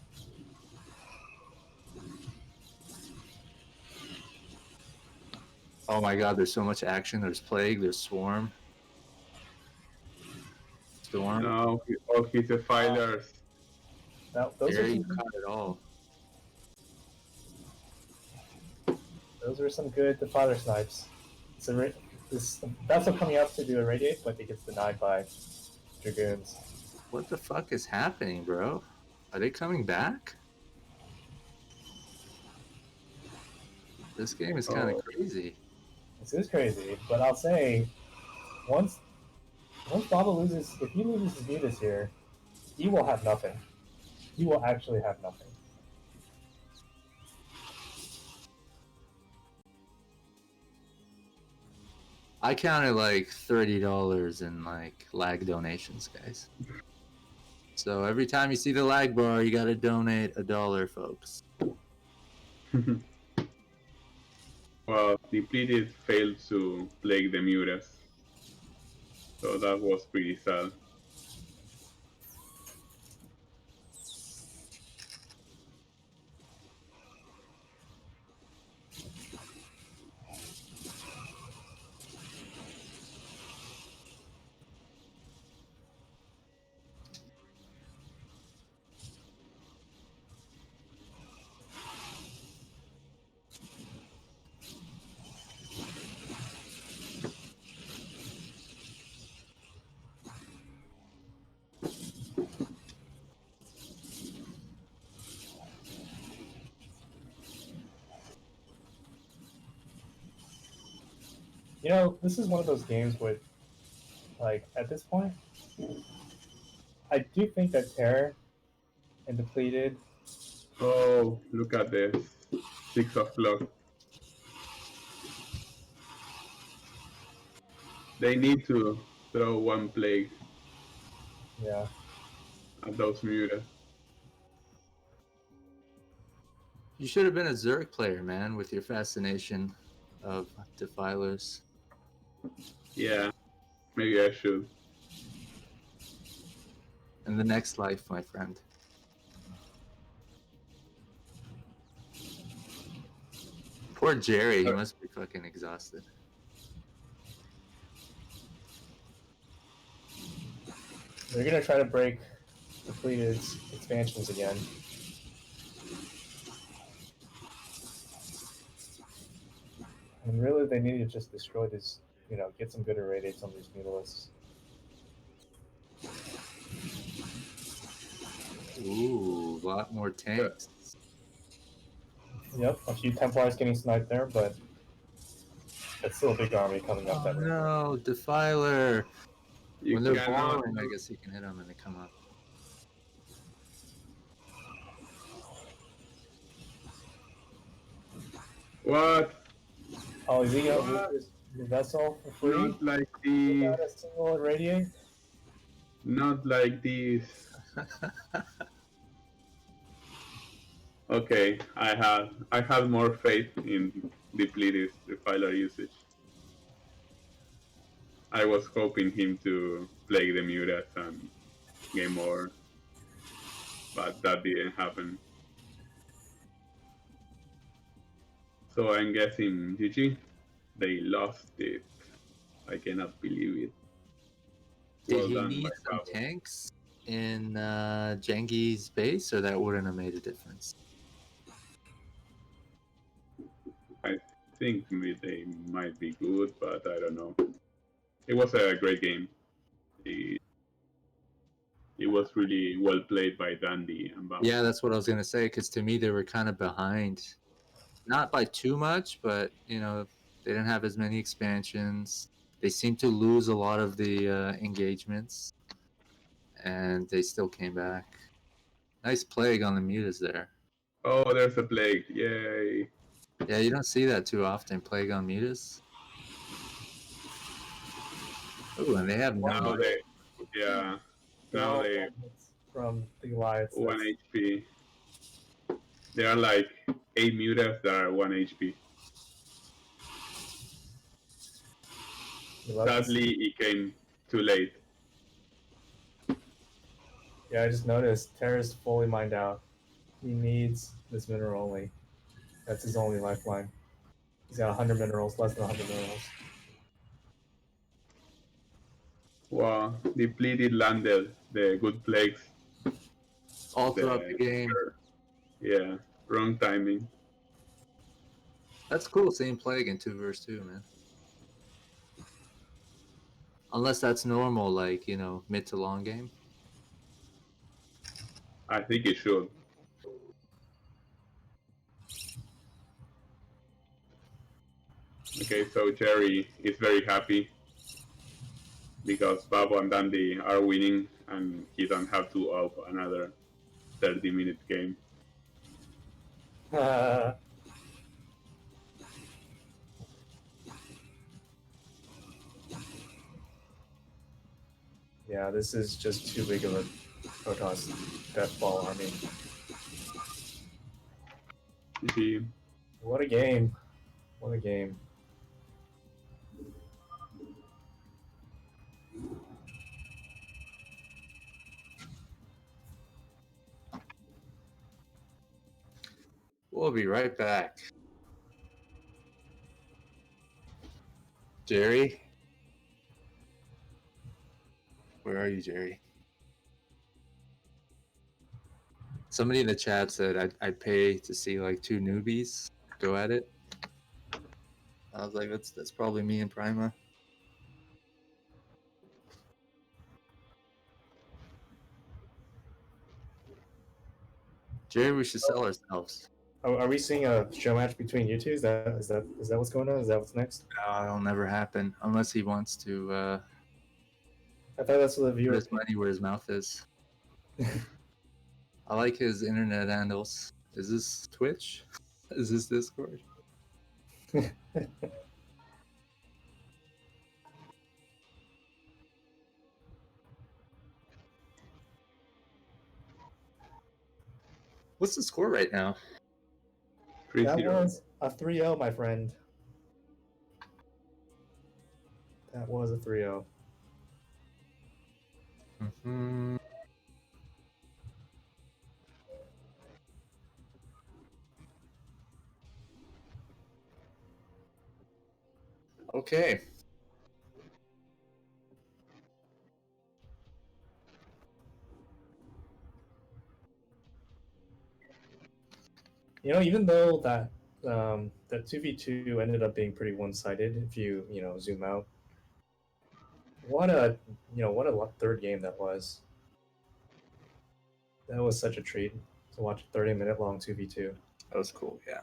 Oh my god, there's so much action. There's Plague, there's Swarm. Storm. No, all his defilers. Now, those There are you some, caught it all. those are some good Defiler snipes. So this vessel coming up to do a radiate, but it gets denied by Dragoons. What the fuck is happening, bro? Are they coming back? This game is kind of Oh, crazy. This is crazy, but I'll say, once Baba loses, if he loses his mutas here, he will have nothing. He will actually have nothing. I counted like $30 in like lag donations, guys. So every time you see the lag bar, you gotta donate $1, folks. well, Depleted failed to plague the mutas. So that was pretty sad. You know, this is one of those games with, like, at this point, I do think that Terror and Depleted. Oh, look at this. 6 o'clock. They need to throw one plague Yeah. at those mutas. You should have been a Zerg player, man, with your fascination of defilers. Yeah, maybe I should. In the next life, my friend. Poor Jerry, he must be fucking exhausted. They're gonna try to break Depleted's expansions again. And really, they need to just destroy this, get some good irradiates on these mutalisks. Ooh, a lot more tanks. Yep, a few Templars getting sniped there, but it's still a big army coming up Oh that way. no, Defiler! You When they're cannot. balling, I guess you can hit them when they come up. What? Oh, is he gonna lose his vessel for free Not like this. without a single irradiate? Not like this. Okay, I had more faith in Depleted Defiler usage. I was hoping him to play the mutas and game more, but that didn't happen. So I'm guessing GG. They lost it. I cannot believe it. Did Well he done, need my some Babo. tanks in Jengi's base, or that wouldn't have made a difference? I think they might be good, but I don't know. It was a great game. It was really well played by Dandy and Babo. Yeah, that's what I was gonna say. Because to me, they were kind of behind, not by too much, but They didn't have as many expansions. They seemed to lose a lot of the engagements, and they still came back. Nice plague on the mutas there. Oh, there's a plague! Yay! Yeah, you don't see that too often. Plague on mutas. Oh, and they have Now no. they, yeah, They're now all they fragments from the Goliaths. 1 HP. There are like 8 mutas that are 1 HP. Sadly, it came too late. Yeah, I just noticed Terra's fully mined out. He needs this mineral only. That's his only lifeline. He's got 100 minerals, less than 100 minerals. Wow, Depleted landed the good plagues. All throughout the game. Yeah, wrong timing. That's cool seeing plague in 2 vs 2, man. Unless that's normal, like, you know, mid to long game. I think it should. Okay, so Jerry is very happy because Babo and Dandy are winning and he don't have to up another 30-minute game. Yeah, this is just too big of a Protoss death ball army. GG. What a game. What a game. We'll be right back. Jerry? Where are you, Jerry? Somebody in the chat said I'd pay to see like 2 newbies go at it. I was like, that's probably me and Prima. Jerry, we should sell ourselves. Are we seeing a show match between you two? Is that what's going on? Is that what's next? No, it'll never happen unless he wants to I thought that's what the put viewer. his money where his mouth is. I like his internet handles. Is this Twitch? Is this Discord? What's the score right now? 3-0. That was a 3-0, my friend. That was a 3-0. Mm-hmm. Okay. You know, even though that that 2v2 ended up being pretty one-sided, if you zoom out, what a third game that was. That was such a treat to watch a 30-minute long 2v2. That was cool, yeah.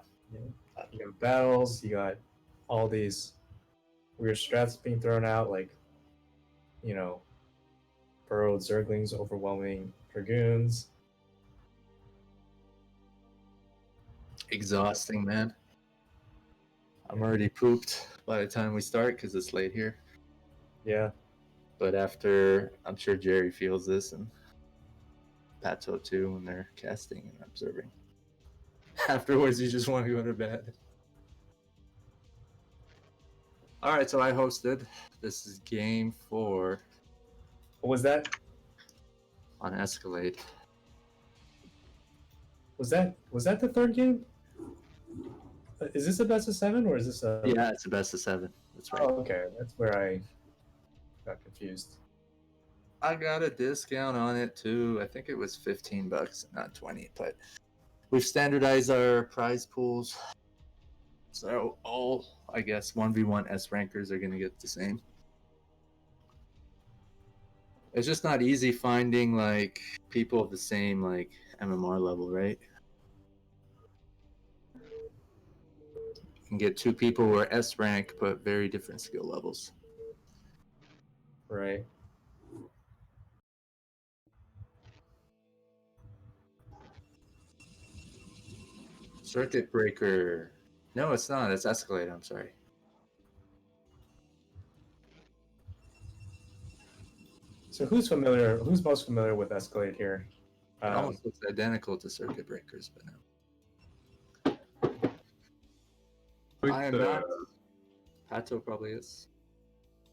You got battles, you got all these weird strats being thrown out, like, burrowed zerglings overwhelming dragoons. Exhausting, man. I'm already pooped by the time we start because it's late here. Yeah. But after, I'm sure Jerry feels this, and Pato too, when they're casting and observing. Afterwards, you just want to go to bed. All right, so I hosted. This is game 4 What was that? on Escalade. Was that the third game? Is this a best of 7 or is this a? Yeah, it's a best of 7. That's right. Oh, okay. That's where I got confused. I got a discount on it too. I think it was $15, not 20. But we've standardized our prize pools, so all, I guess, 1v1 S rankers are gonna get the same. It's just not easy finding like people of the same like MMR level, right? can get two people who are S rank but very different skill levels. Right. Circuit Breaker. No, it's not. It's Escalade. I'm sorry. So who's most familiar with Escalade here? It almost looks identical to Circuit Breakers, but no. I am not. Pato probably is.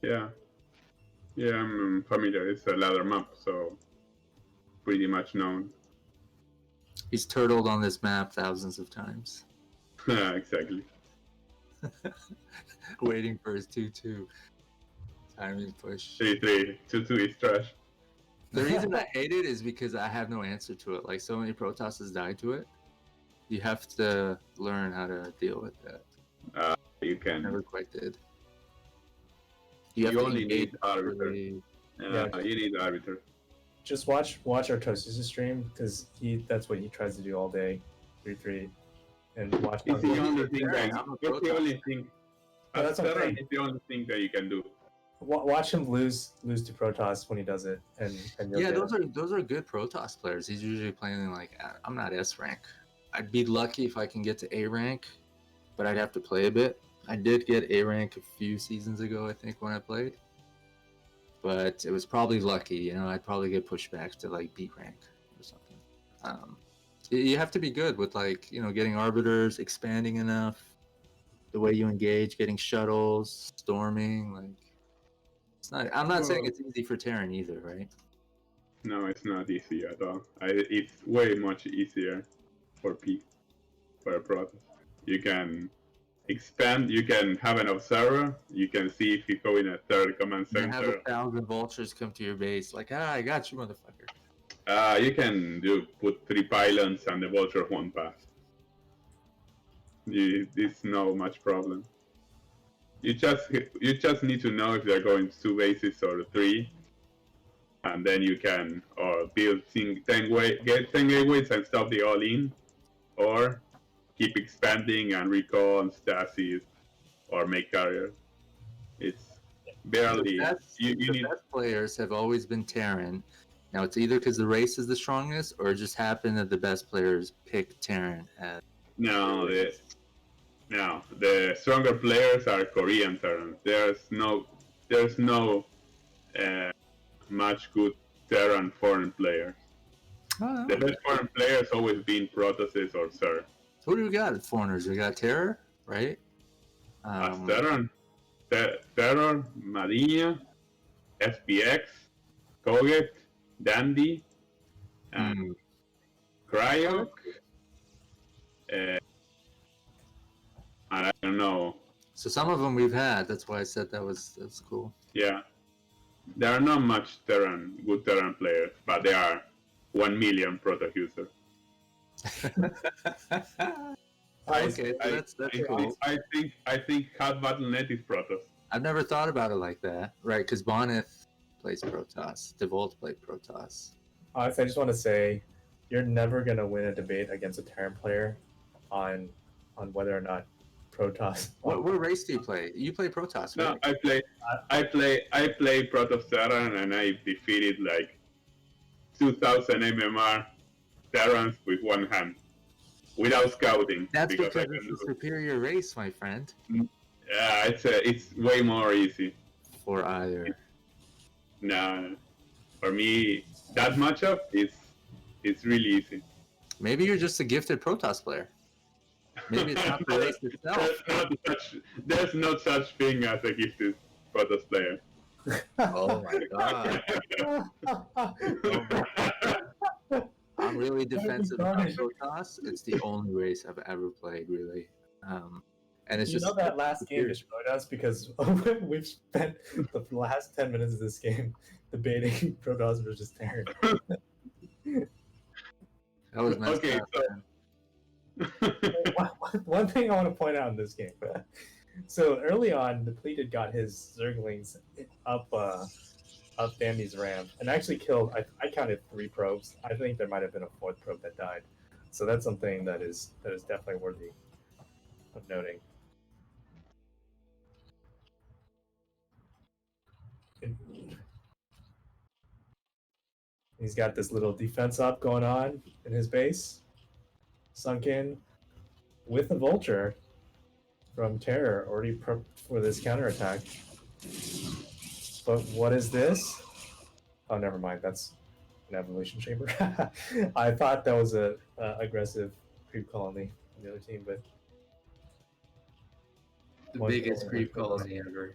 Yeah. Yeah, I'm familiar. It's a ladder map, so pretty much known. He's turtled on this map thousands of times. Exactly. Waiting for his 2-2. Timing push. 3-3. 2-2 is trash. The reason I hate it is because I have no answer to it. Like, so many Protosses die to it. You have to learn how to deal with that. You can. Never quite did. You have to only need engage arbiter. really- Yeah, you need arbiter. Just watch our Tosis stream because that's what he tries to do all day, 3-3, and watch. It's the only thing Yeah, that I'm a it's the Protoss. only thing. No, that's what I'm saying. It's the only thing that you can do. Watch him lose to Protoss when he does it, and you'll Yeah, get those are good Protoss players. He's usually playing like, I'm not S rank. I'd be lucky if I can get to A rank, but I'd have to play a bit. I did get A rank a few seasons ago, I think, when I played. But it was probably lucky, you know. I'd probably get pushed back to like B rank or something. You have to be good with like, you know, getting arbiters, expanding enough, the way you engage, getting shuttles, storming. Like, it's not. I'm not saying it's easy for Terran either, right? No, it's not easy at all. It's way much easier for a Protoss. You can expand. You can have an observer. You can see if you go in a third command You have center. 1,000 vultures come to your base, like, I got you, motherfucker. You can put 3 pylons and the vulture won't pass. It's no much problem. You just need to know if they're going 2 bases or 3, and then you can build 10 get 10 gateways and stop the all in, or keep expanding and recon stasis or make carriers. It's barely The best players have always been Terran. Now it's either because the race is the strongest, or it just happened that the best players pick Terran as. No, the stronger players are Korean Terrans. There's no much good Terran foreign players. Oh, The best foreign players always been Protosses or Sir. Who do we got at foreigners? We got Terror, right? Terran, Marina, SPX, Koget, Dandy, and Cryok. And I don't know. So some of them we've had. That's why I said that's cool. Yeah, there are not much good Terran players, but there are 1 million Protoss users. Okay, so that's cool. I think Hot Battle.net is Protoss. I've never thought about it like that, right? Because Boneth plays Protoss, Devolt played Protoss. Honestly, I just want to say, you're never gonna win a debate against a Terran player on whether or not Protoss. What race do you play? You play Protoss, right? No, I play Protoss Terran, and I defeated like 2,000 MMR Terrans with one hand, without scouting. That's because it's a superior race, my friend. Yeah, it's way more easy. For either. No, for me, that matchup it's really easy. Maybe you're just a gifted Protoss player. Maybe it's not the race itself. There's no such thing as a gifted Protoss player. Oh my god. I'm really defensive about Protoss. It's the only race I've ever played, really. And it's just that last game destroyed us because we've spent the last 10 minutes of this game debating Protoss versus Terran. That was messed Okay, up. One thing I want to point out in this game. So early on, Depleted got his Zerglings up Dandy's ramp and actually killed. I counted 3 probes. I think there might have been a 4th probe that died. So that's something that is definitely worthy of noting. He's got this little defense up going on in his base. Sunk in with the vulture from Terror already prepped for this counterattack. But what is this? Oh, never mind. That's an evolution chamber. I thought that was a aggressive creep colony on the other team, but The One biggest colony, creep one colony ever.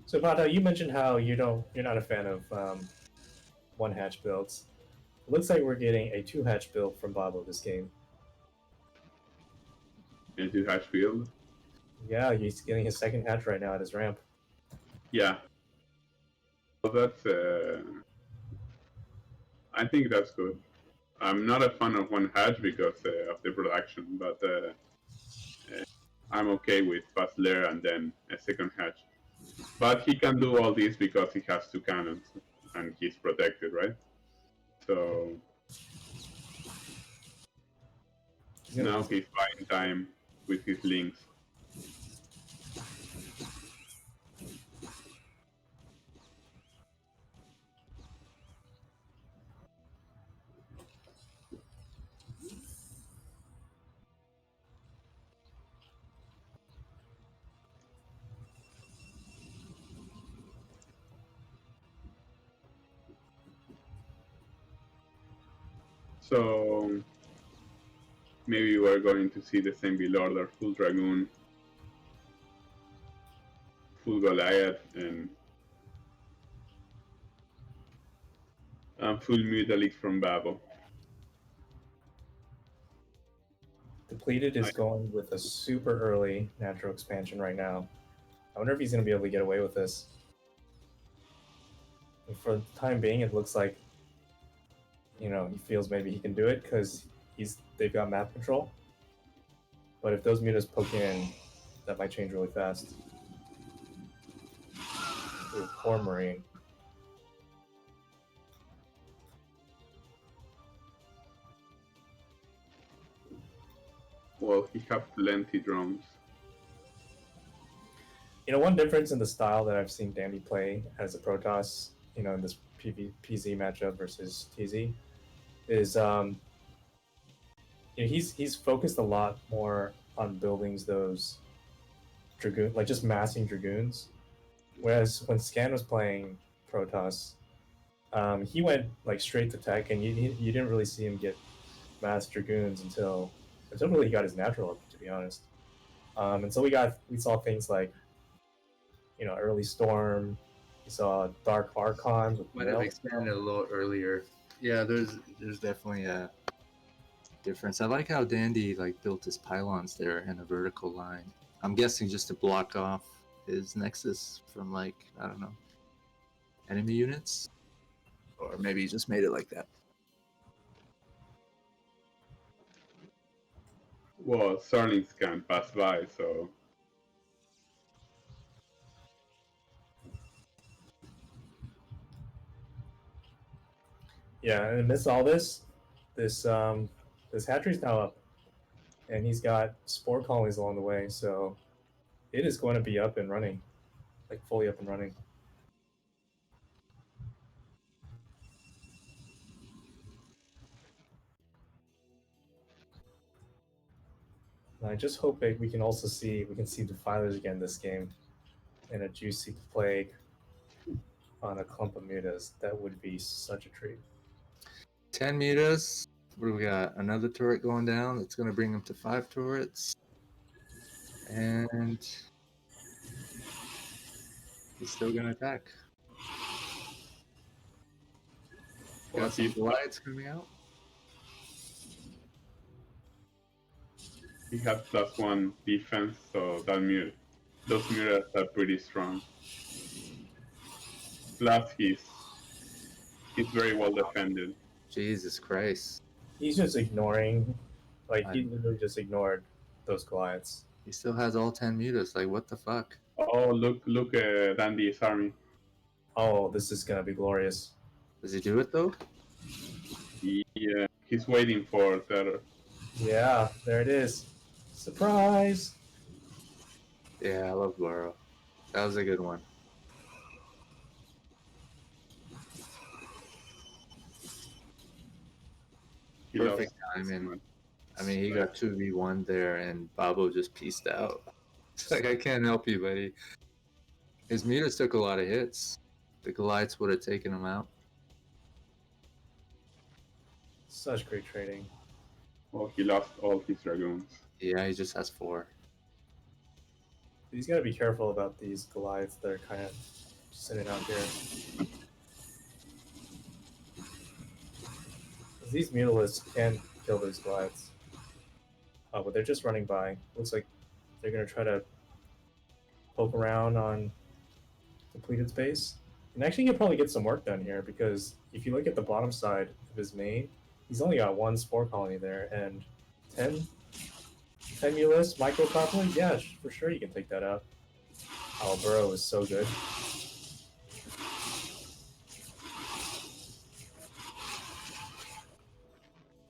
So Pato, you mentioned how you're not a fan of one hatch builds. It looks like we're getting a two hatch build from Babo this game. Into Hatchfield. Yeah, he's getting his second hatch right now at his ramp. Yeah. Well, that's. I think that's good. I'm not a fan of one hatch because of the production, but I'm okay with fast layer and then a second hatch. But he can do all this because he has two cannons and he's protected, right? So now he's buying time with his links. So maybe we're going to see the same build order: full Dragoon, full Goliath, and full Mutalix from Babo. Depleted is going with a super early natural expansion right now. I wonder if he's going to be able to get away with this. And for the time being, it looks like he feels maybe he can do it because they've got map control. But if those mutas poke in, that might change really fast. Ooh, poor Marine. Well, he has plenty drones. One difference in the style that I've seen Dandy play as a Protoss, in this PZ matchup versus TZ, is he's focused a lot more on building those dragoon, like just massing dragoons. Whereas when Scan was playing Protoss, he went like straight to tech, and you didn't really see him get mass dragoons until really he got his natural up, to be honest. And so we saw things like early storm. We saw dark archons with Might have expanded a little earlier. Yeah, there's definitely a difference. I like how Dandy built his pylons there in a vertical line. I'm guessing just to block off his nexus from I don't know, enemy units, or maybe he just made it like that. Well, Starlings can pass by, so Yeah, and amidst all this hatchery's now up, and he's got spore colonies along the way, so it is going to be up and running, fully up and running. And I just hope we can see defilers again this game, and a juicy plague on a clump of mutas. That would be such a treat. 10 mutas. What do we got? Another turret going down. That's going to bring him to 5 turrets. And he's still going to attack. Got some lights coming out. he has +1 defense, so those mutas are pretty strong. Plus, he's very well defended. Jesus Christ. He's just ignoring, he literally just ignored those Goliaths. He still has all 10 mutas. What the fuck? Oh, look, Dandy's army. Oh, this is gonna be glorious. Does he do it though? Yeah, he's waiting for terror. Yeah, there it is. Surprise! Yeah, I love Burrow. That was a good one. He Perfect lost timing. much. I mean, he got 2v1 there, and Babo just pieced out. It's like, I can't help you, buddy. His Midas took a lot of hits. The Goliaths would have taken him out. Such great trading. Well, he lost all his dragoons. Yeah, he just has 4. He's got to be careful about these Goliaths that are kind of sitting out here. These Mutalisks can kill those Goliaths. But they're just running by. Looks like they're going to try to poke around on Depleted space. And actually, he could probably get some work done here because if you look at the bottom side of his main, he's only got 1 spore colony there and 10 Mulis, micro properly? Yeah, for sure you can take that out. Oh, Burrow is so good.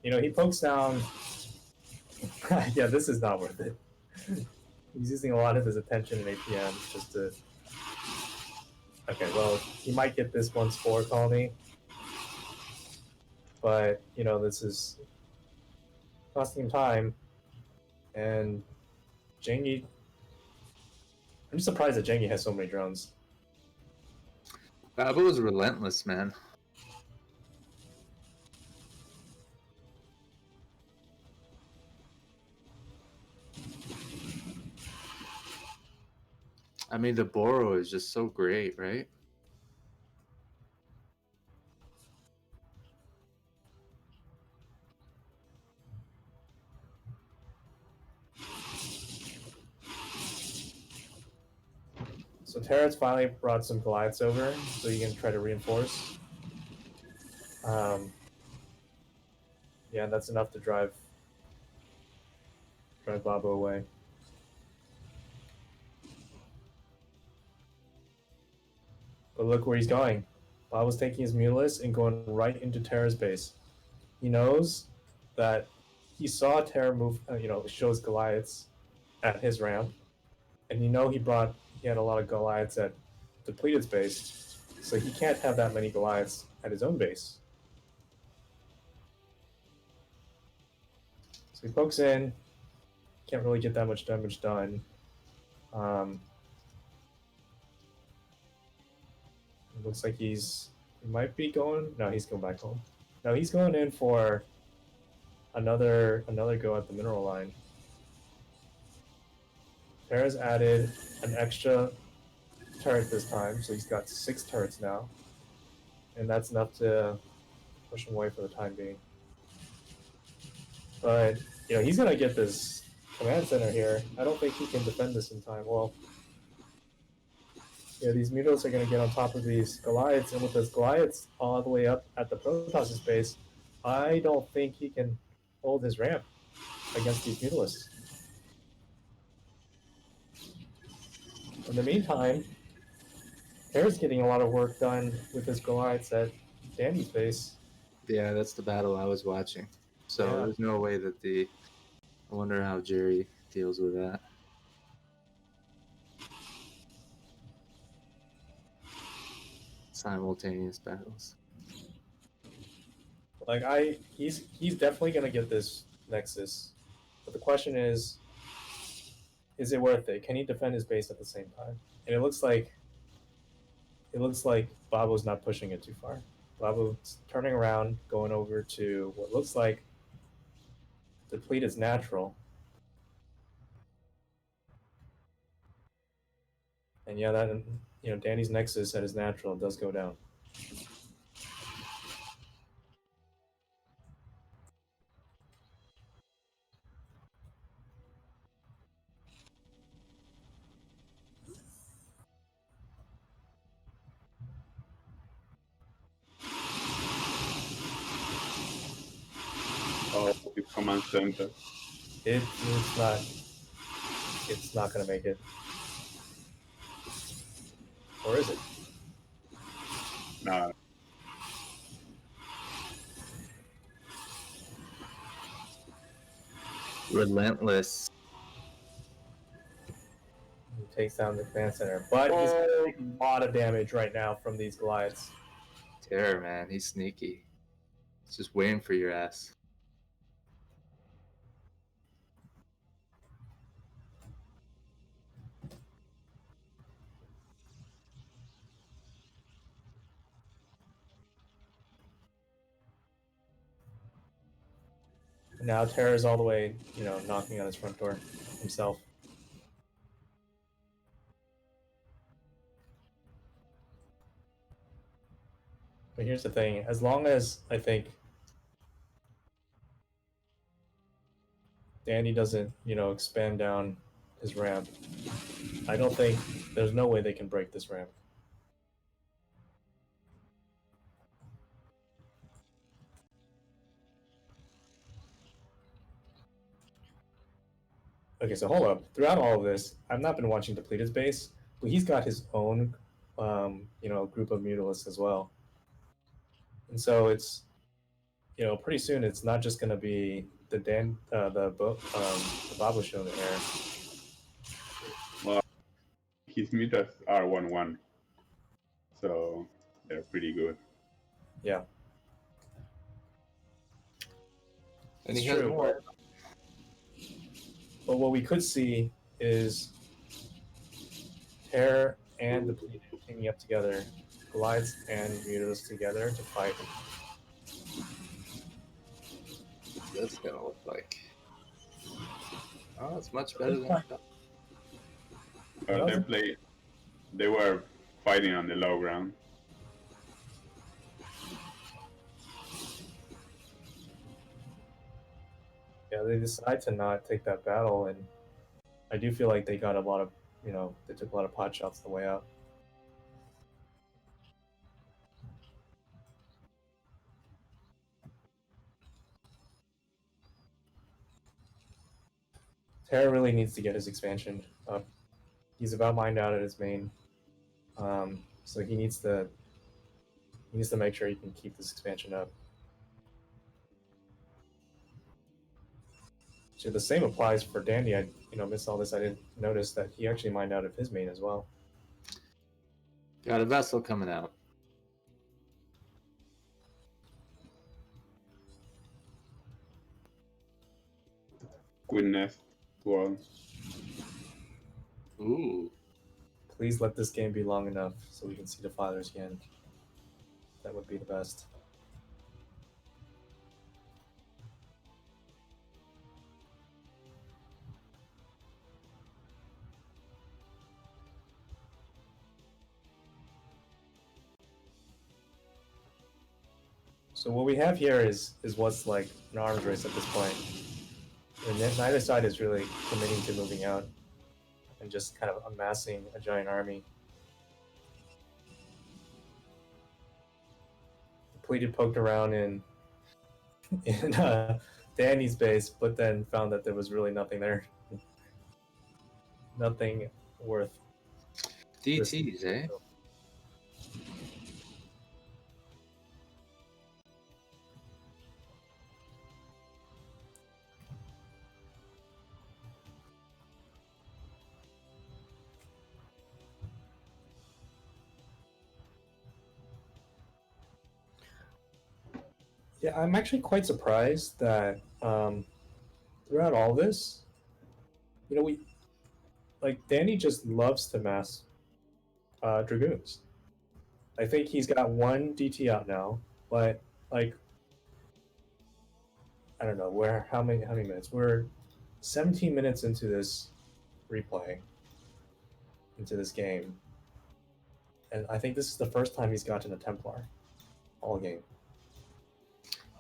You know, he pokes down. Yeah, this is not worth it. He's using a lot of his attention in APM just to. Okay, well, he might get this 1 spore colony. But, you know, this is costing him time. And Jengi. I'm just surprised that Jengi has so many drones. Babo is relentless, man. I mean, the Boro is just so great, right? So Terra's finally brought some Goliaths over, so you can try to reinforce. Yeah, that's enough to drive Babo away. But look where he's going. Babo's taking his Mulus and going right into Terra's base. He knows that he saw Terra move, shows Goliaths at his ramp, and he had a lot of Goliaths at Depleted's base, so he can't have that many Goliaths at his own base. So he pokes in, can't really get that much damage done. It looks like he might be going. No, he's going back home. No, he's going in for another go at the mineral line. Terra's added an extra turret this time, so he's got 6 turrets now, and that's enough to push him away for the time being. But he's gonna get this command center here. I don't think he can defend this in time. Well, these Mutos are gonna get on top of these Goliaths, and with those Goliaths all the way up at the Protoss base, I don't think he can hold his ramp against these Mutalisks. In the meantime, Terra's getting a lot of work done with his Goliaths at Danny's base. Yeah, that's the battle I was watching. So there's no way that I wonder how Jerry deals with that. Simultaneous battles. Like he's definitely gonna get this Nexus, but the question is it worth it? Can he defend his base at the same time? And it looks like Babo's not pushing it too far. Babo's turning around, going over to what looks like Deplete is natural. And yeah, that Danny's Nexus at his natural does go down. Oh, his command center. It's not gonna make it. Or is it? No, Relentless. He takes down the command center, but he's taking a lot of damage right now from these glides. Terror, man. He's sneaky. He's just waiting for your ass. Now Terra's all the way, knocking on his front door himself. But here's the thing: as long as I think Danny doesn't, expand down his ramp, I don't think there's no way they can break this ramp. Okay, so hold up. Throughout all of this, I've not been watching Depleted's base, but he's got his own, group of mutalisks as well. And so it's, pretty soon it's not just going to be the Babo show in the air. well, his meters are 1-1, so they're pretty good. Yeah. And It's he has true, more. But what we could see is Terror and Depleted teaming up together, Glides and Mutos together to fight. What's this gonna look like? Oh, it's much better than I thought. They were fighting on the low ground. Yeah, they decide to not take that battle, and I do feel like they got a lot of, they took a lot of pot shots the way out. Terra really needs to get his expansion up. He's about mined out at his main, so he needs to make sure he can keep this expansion up. So the same applies for Dandy. I missed all this. I didn't notice that he actually mined out of his main as well. Got a vessel coming out. Witness world. Ooh. Please let this game be long enough so we can see the fathers again. That would be the best. So what we have here is what's like an arms race at this point. And neither side is really committing to moving out and just kind of amassing a giant army. Depleted poked around in Danny's base, but then found that there was really nothing there. Nothing worth DTs, eh? Yeah, I'm actually quite surprised that throughout all this, Danny just loves to mass dragoons. I think he's got one DT out now, but like I don't know how many minutes. We're 17 minutes into this replay, into this game, and I think this is the first time he's gotten a Templar all game.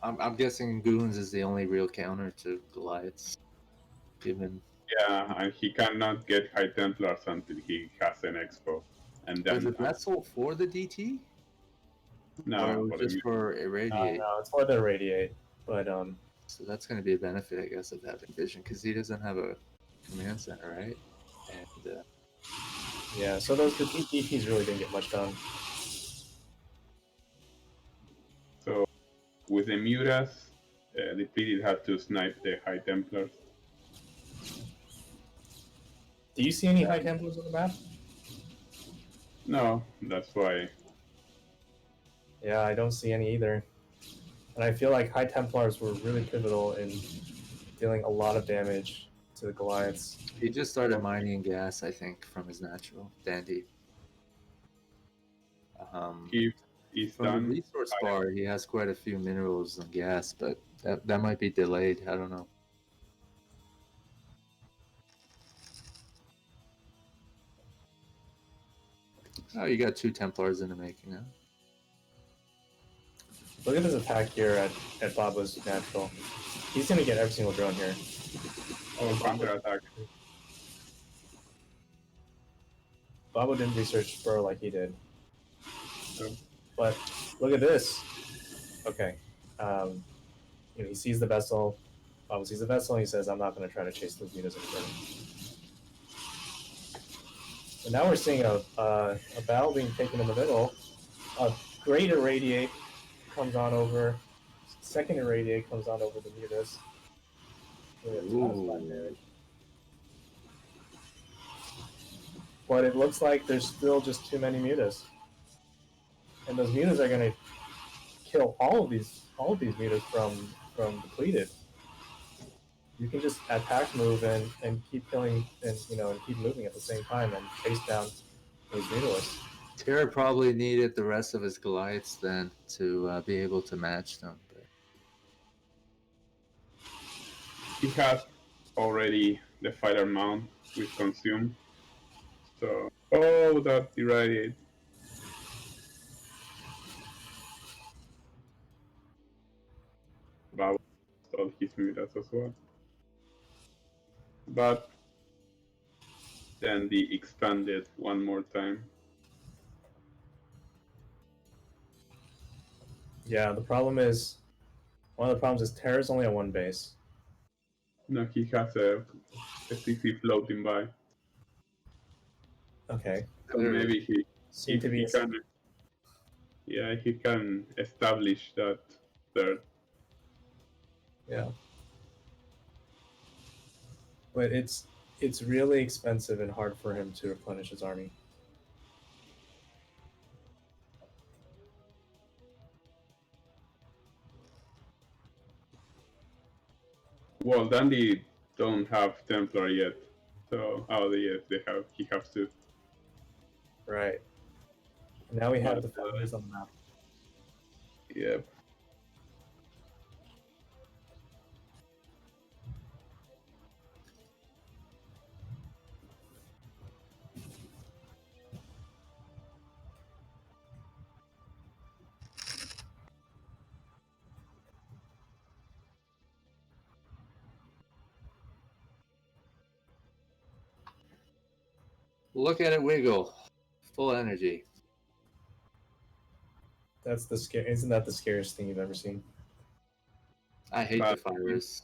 I'm guessing Goons is the only real counter to Goliaths, given. Yeah, and he cannot get High Templars until he has an expo. And then Was the vessel for the DT? no, or just for irradiate? No, it's for the irradiate, but So that's going to be a benefit, I guess, of having vision, because he doesn't have a command center, right? And yeah, so the DTs really didn't get much done. with the Mutas, Depleted had to snipe the High Templars. Do you see any High Templars on the map? No, that's why. Yeah, I don't see any either. And I feel like High Templars were really pivotal in dealing a lot of damage to the Goliaths. He just started mining gas, I think, from his natural Dandy. He's From the done. resource bar, he has quite a few minerals and gas, but that might be delayed. I don't know. Oh, you got 2 Templars in the making, huh? Look at this attack here at Babo's natural. He's gonna get every single drone here. Oh, counter attack. Babo didn't research Spur like he did. So, But look at this. Okay. He sees the vessel. Babo sees the vessel and he says, I'm not going to try to chase those mutas anymore. And now we're seeing a battle being taken in the middle. A great irradiate comes on over. Second irradiate comes on over the mutas. But it looks like there's still just too many mutas. And those mutas are going to kill all of these mutas from Depleted. You can just attack move and keep killing and keep moving at the same time and chase down those mutalists. Terra probably needed the rest of his Goliaths then to be able to match them. But... he has already the fighter mount with consume. So, oh, that irradiate. Babo stole his mutas as well. But then they expanded one more time. Yeah, the problem is one of the problems is Terra's only on one base. No, he has a CC floating by. Okay. So maybe he can. Yeah, he can establish that third. Yeah. But it's really expensive and hard for him to replenish his army. Well, Dandy don't have Templar yet, so yes, they have. He has to. Right. And now we have the founders on the map. Yep. Look at it wiggle. Full energy. That's the scare. Isn't that the scariest thing you've ever seen? I hate the fires.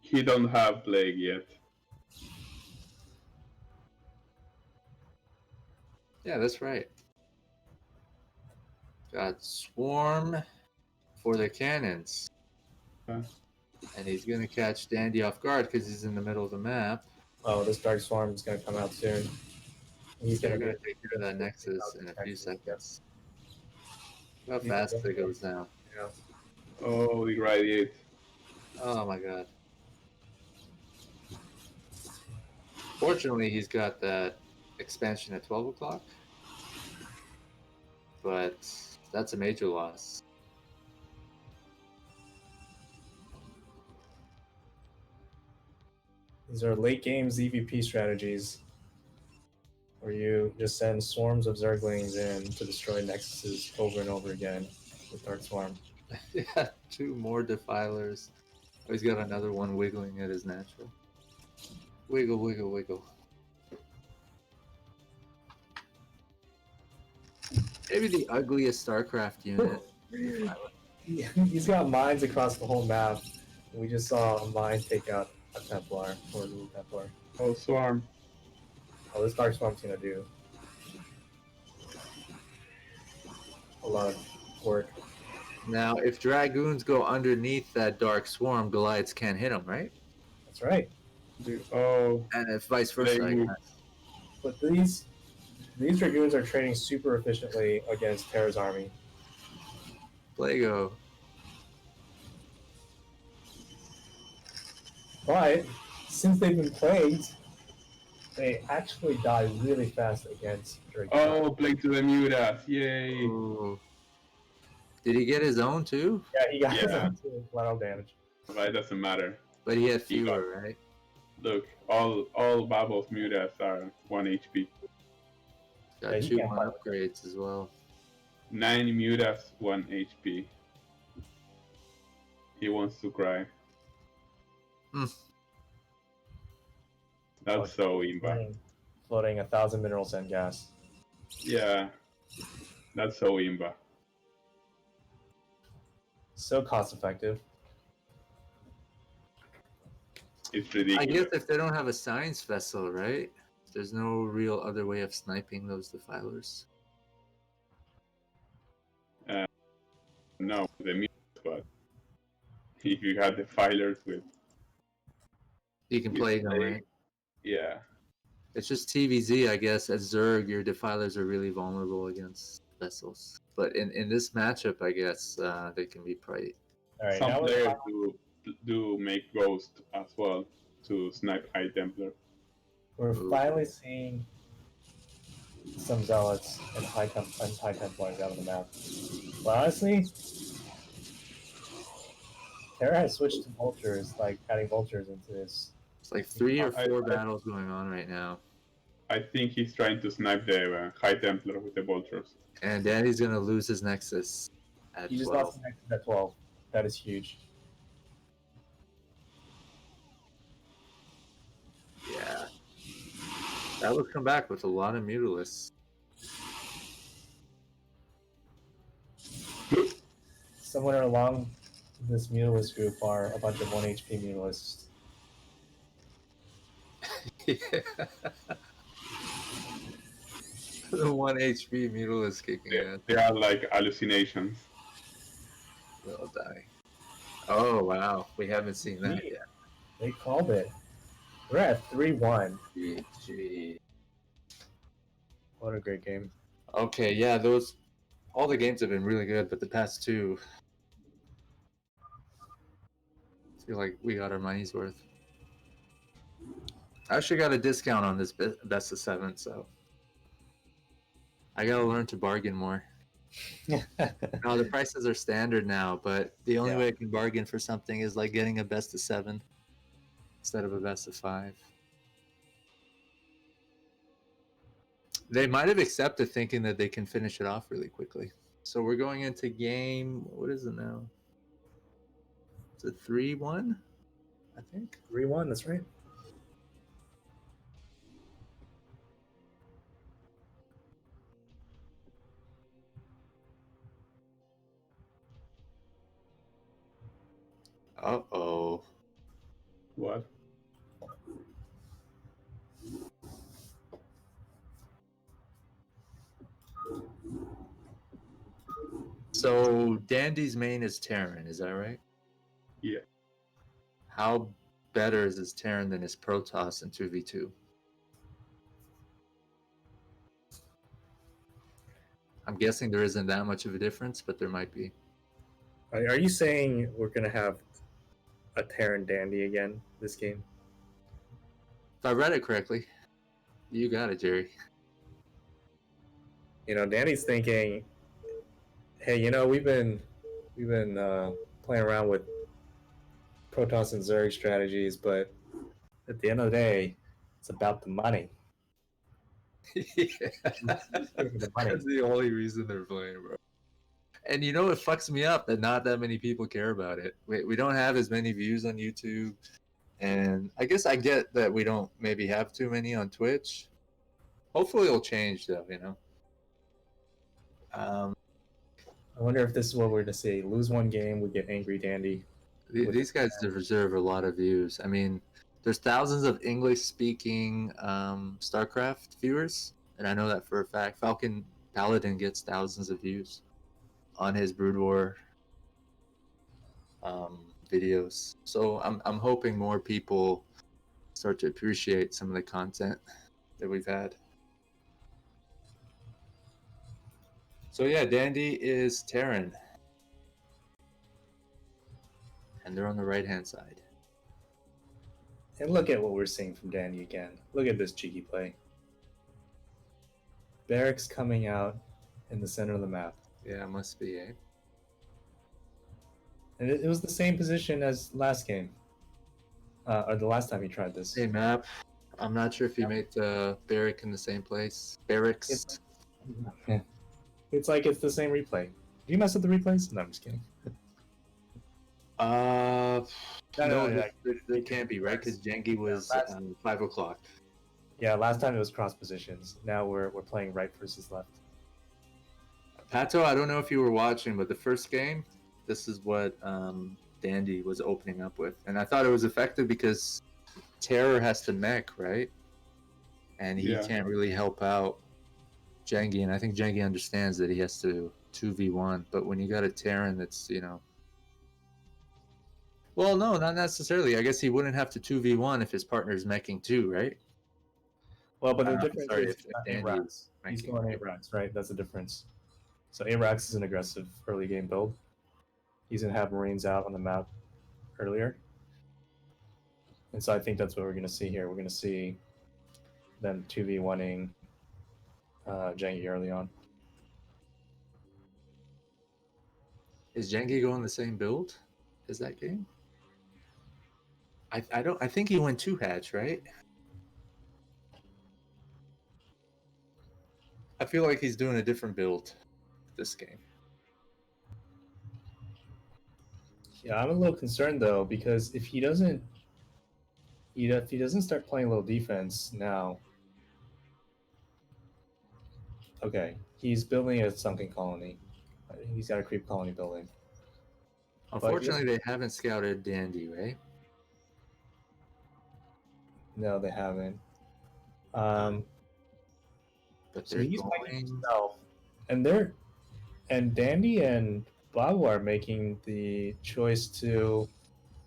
He don't have Plague yet. Yeah, that's right. Got Swarm for the cannons. Huh? And he's going to catch Dandy off guard because he's in the middle of the map. Oh, this Dark Swarm is going to come out soon. He's going to take care of that Nexus in a few seconds. Look how fast it goes down. Yeah. Oh, irradiate. Oh my god. Fortunately, he's got that expansion at 12 o'clock. But that's a major loss. These are late game ZVP strategies where you just send swarms of Zerglings in to destroy Nexuses over and over again with Dark Swarm. Yeah, 2 more Defilers. Oh, he's got another one wiggling at his natural. Wiggle, wiggle, wiggle. Maybe the ugliest StarCraft unit. He's got mines across the whole map. We just saw a mine take out a Templar or a little Templar. Oh, Swarm. Oh, this Dark Swarm's gonna do a lot of work. Now, if Dragoons go underneath that Dark Swarm, Goliaths can't hit them, right? That's right. Oh, And if vice versa, I Plague. guess. But these Dragoons are trading super efficiently against Terra's army. Plago. But since they've been plagued, they actually die really fast against Dragoon. Oh, Plague to the Mutas. Yay. Ooh. Did he get his own too? Yeah, he got his Yeah. own two collateral damage. But it doesn't matter. But he had He got- fewer, right? Look, all Babo's Mutas are 1 HP. Got Yeah, he 2 can't on fight. upgrades as well. 9 Mutas, 1 HP. He wants to cry. Hmm. That's so imba. Floating 1,000 minerals and gas. Yeah, that's so imba. So cost effective. It's I ridiculous. guess if they don't have a science vessel, right? There's no real other way of sniping those defilers. No, the Mutas, but if you had the filers with, You can with play them, Plague, right? yeah. It's just TVZ, I guess. As Zerg, your defilers are really vulnerable against vessels. But in this matchup, I guess they can be pretty. All right, Some now players do make Ghost as well to snipe High Templar. we're Ooh. finally seeing some zealots and high templars out on the map. But honestly, Terra has switched to vultures, like adding vultures into this. It's like 3 or 4 I- battles going on right now. I think he's trying to snipe the High Templar with the Vultures. And Danny's going to lose his Nexus at He just 12. lost the Nexus at 12. That is huge. Yeah. That would come back with a lot of Mutalisks. Somewhere along this Mutalist group are a bunch of 1 HP Mutalists. The 1 HP Mutalist kicking in. They are like hallucinations. They'll die. Oh, wow. We haven't seen that Gee. yet. They called it. We're at 3-1. GG. What a great game. Okay, yeah, all the games have been really good, but the past 2, I feel like we got our money's worth. I actually got a discount on this best of 7, so I gotta learn to bargain more. No, the prices are standard now, but the only Yeah. way I can bargain for something is like getting a best of 7 instead of a best of 5. They might have accepted thinking that they can finish it off really quickly. So we're going into game, what is it now? It's a 3-1, I think. 3-1, that's right. Uh-oh. What? So Dandy's main is Terran, is that right? Yeah. How better is his Terran than his Protoss in 2v2? I'm guessing there isn't that much of a difference, but there might be. Are you saying we're going to have a Terran Dandy again this game? If I read it correctly, you got it, Jerry. You know, Danny's thinking, hey, you know, we've been playing around with Protoss and Zerg strategies, but at the end of the day, it's about the money. Yeah. The money. That's the only reason they're playing, bro. And you know, it fucks me up that not that many people care about it. We don't have as many views on YouTube. And I guess I get that we don't maybe have too many on Twitch. Hopefully it'll change, though, you know? I wonder if this is what we're going to see. Lose one game, we get angry Dandy. These guys deserve a lot of views. I mean, there's thousands of English-speaking StarCraft viewers, and I know that for a fact. Falcon Paladin gets thousands of views on his Brood War videos. So I'm hoping more people start to appreciate some of the content that we've had. So yeah, Dandy is Terran, and they're on the right hand side. And look at what we're seeing from Dandy again. Look at this cheeky play. Barracks coming out in the center of the map. Yeah, it must be, eh? And it was the same position as last game. Or the last time he tried this. Same map. I'm not sure if he made the barrack in the same place. Barracks. It's like it's the same replay. Do you mess with the replays? No, I'm just kidding. No, there can't be, right? Because Jengi was 5 o'clock. Yeah, last time it was cross positions. Now we're playing right versus left. Pato, I don't know if you were watching, but the first game, this is what Dandy was opening up with. And I thought it was effective because Terror has to mech, right? And he can't really help out Jengi. And I think Jengi understands that he has to 2v1. But when you got a Terran that's, Well, no, not necessarily. I guess he wouldn't have to 2v1 if his partner's meching too, right? Well, but the difference is if Dandy is he's meching. going Arax, right? That's the difference. So Arax is an aggressive early game build. He's going to have Marines out on the map earlier. And so I think that's what we're going to see here. We're going to see them 2v1ing Jengi early on. Is Jengi going the same build as that game? I think he went 2-hatch, right? I feel like he's doing a different build this game. Yeah, I'm a little concerned though, because if he doesn't start playing a little defense now, okay, he's building a sunken colony. He's got a creep colony building. Unfortunately, they haven't scouted Dandy, right? No, they haven't. But So he's making himself, and Dandy and Babo are making the choice to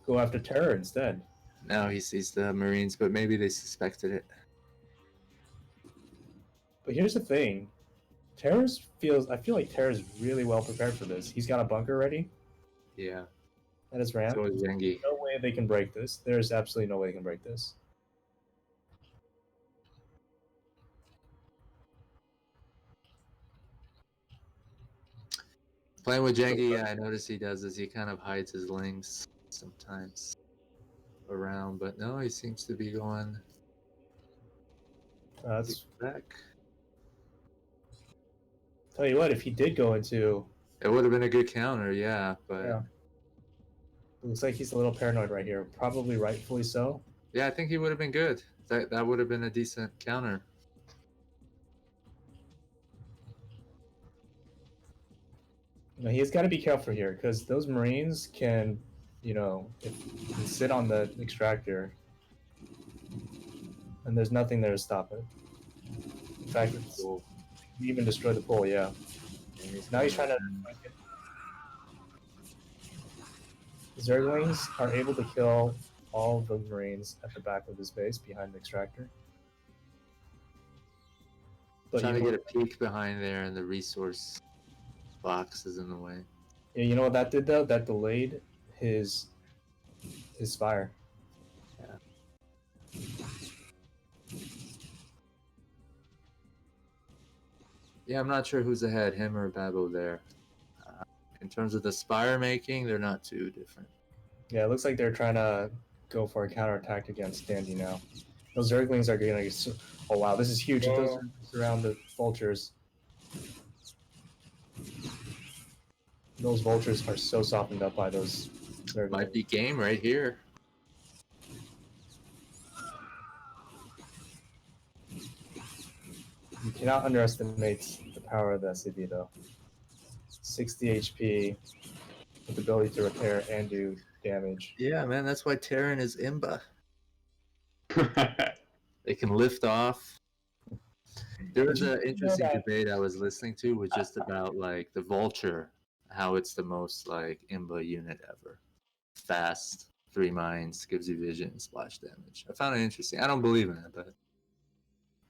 go after Terror instead. Now he sees the Marines, but maybe they suspected it. But here's the thing. I feel like Terror's really well prepared for this. He's got a bunker ready. Yeah. At his ramp. So is Jengi. No way they can break this. There's absolutely no way they can break this. Playing with Jengi, yeah, I notice he does this. He kind of hides his links sometimes around, but no, he seems to be going That's back. Tell you what, if he did go into, it would have been a good counter, yeah, but yeah. It looks like he's a little paranoid right here. Probably rightfully so. Yeah, I think he would have been good. That would have been a decent counter. No, he's got to be careful here because those Marines can, sit on the extractor, and there's nothing there to stop it. In fact, it's even destroy the pole. Yeah. Now he's trying to. Zerglings are able to kill all the Marines at the back of his base behind the extractor. But trying to get a peek behind there, and the resource box is in the way. Yeah, you know what that did though? That delayed his fire. Yeah. Yeah, I'm not sure who's ahead, him or Babo there. In terms of the spire making, they're not too different. Yeah, it looks like they're trying to go for a counterattack against Dandy now. Those Zerglings are going to... Oh, wow, this is huge. It goes around the vultures. Those vultures are so softened up by those Zerglings. Might be game right here. You cannot underestimate the power of the SCV, though. 60 HP with the ability to repair and do damage. Yeah, man, that's why Terran is Imba. They can lift off. There was an interesting debate I was listening to, was just about like the vulture, how it's the most like Imba unit ever. fast, 3 mines, gives you vision and splash damage. I found it interesting. I don't believe in it, but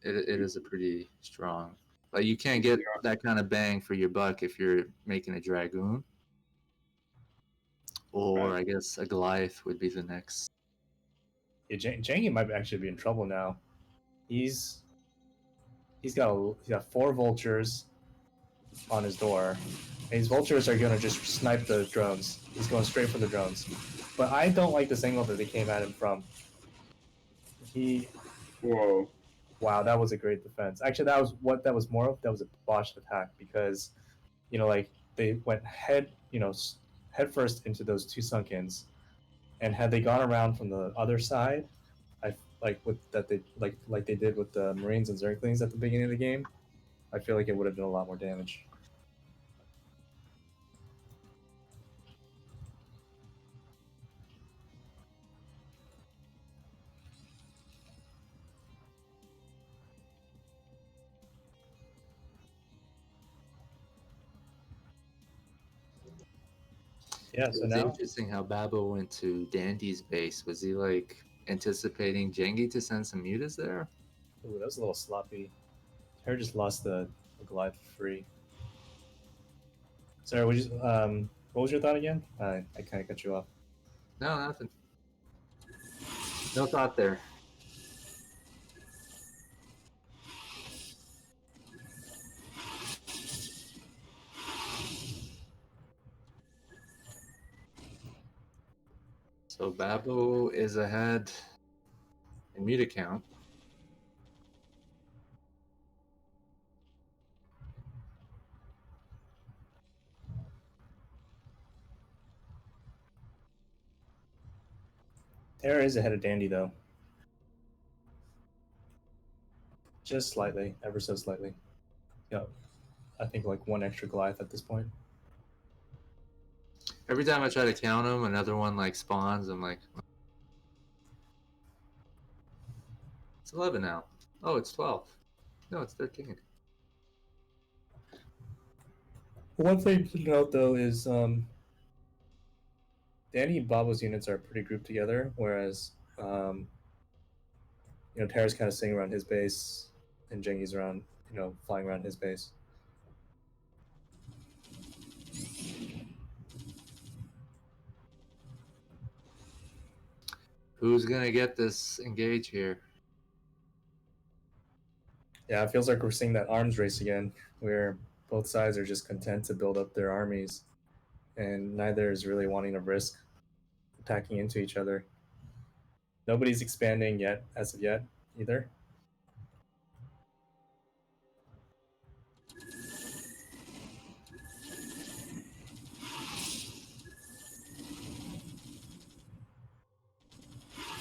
it is a pretty strong. Like you can't get that kind of bang for your buck if you're making a Dragoon. Or I guess a Goliath would be the next. Yeah, Jangy might actually be in trouble now. He's got 4 vultures on his door. And these vultures are gonna just snipe the drones. He's going straight for the drones. But I don't like this angle that they came at him from. Whoa. Wow, that was a great defense. Actually, that was more of. That was a botched attack because, like they went head first into those 2 sunkens, and had they gone around from the other side, I like with that they like they did with the Marines and Zerglings at the beginning of the game, I feel like it would have done a lot more damage. Yeah, so It's now interesting how Babo went to Dandy's base. Was he like anticipating Jengi to send some mutas there? ooh, that was a little sloppy. Terra just lost the Goliath for free. Sorry, what was your thought again? I kind of cut you off. No, nothing. No thought there. So Babo is ahead in muta count. Terra is ahead of Dandy though. Just slightly, ever so slightly. Yeah, I think like 1 extra Goliath at this point. Every time I try to count him, another one like spawns. I'm like, it's 11 now. Oh, it's 12. No, it's 13. One thing to note though is Danny and Babo's units are pretty grouped together, whereas Terra's kind of sitting around his base, and Jengi's around, flying around his base. Who's gonna get this engage here? Yeah, it feels like we're seeing that arms race again, where both sides are just content to build up their armies, and neither is really wanting to risk attacking into each other. Nobody's expanding yet, as of yet, either.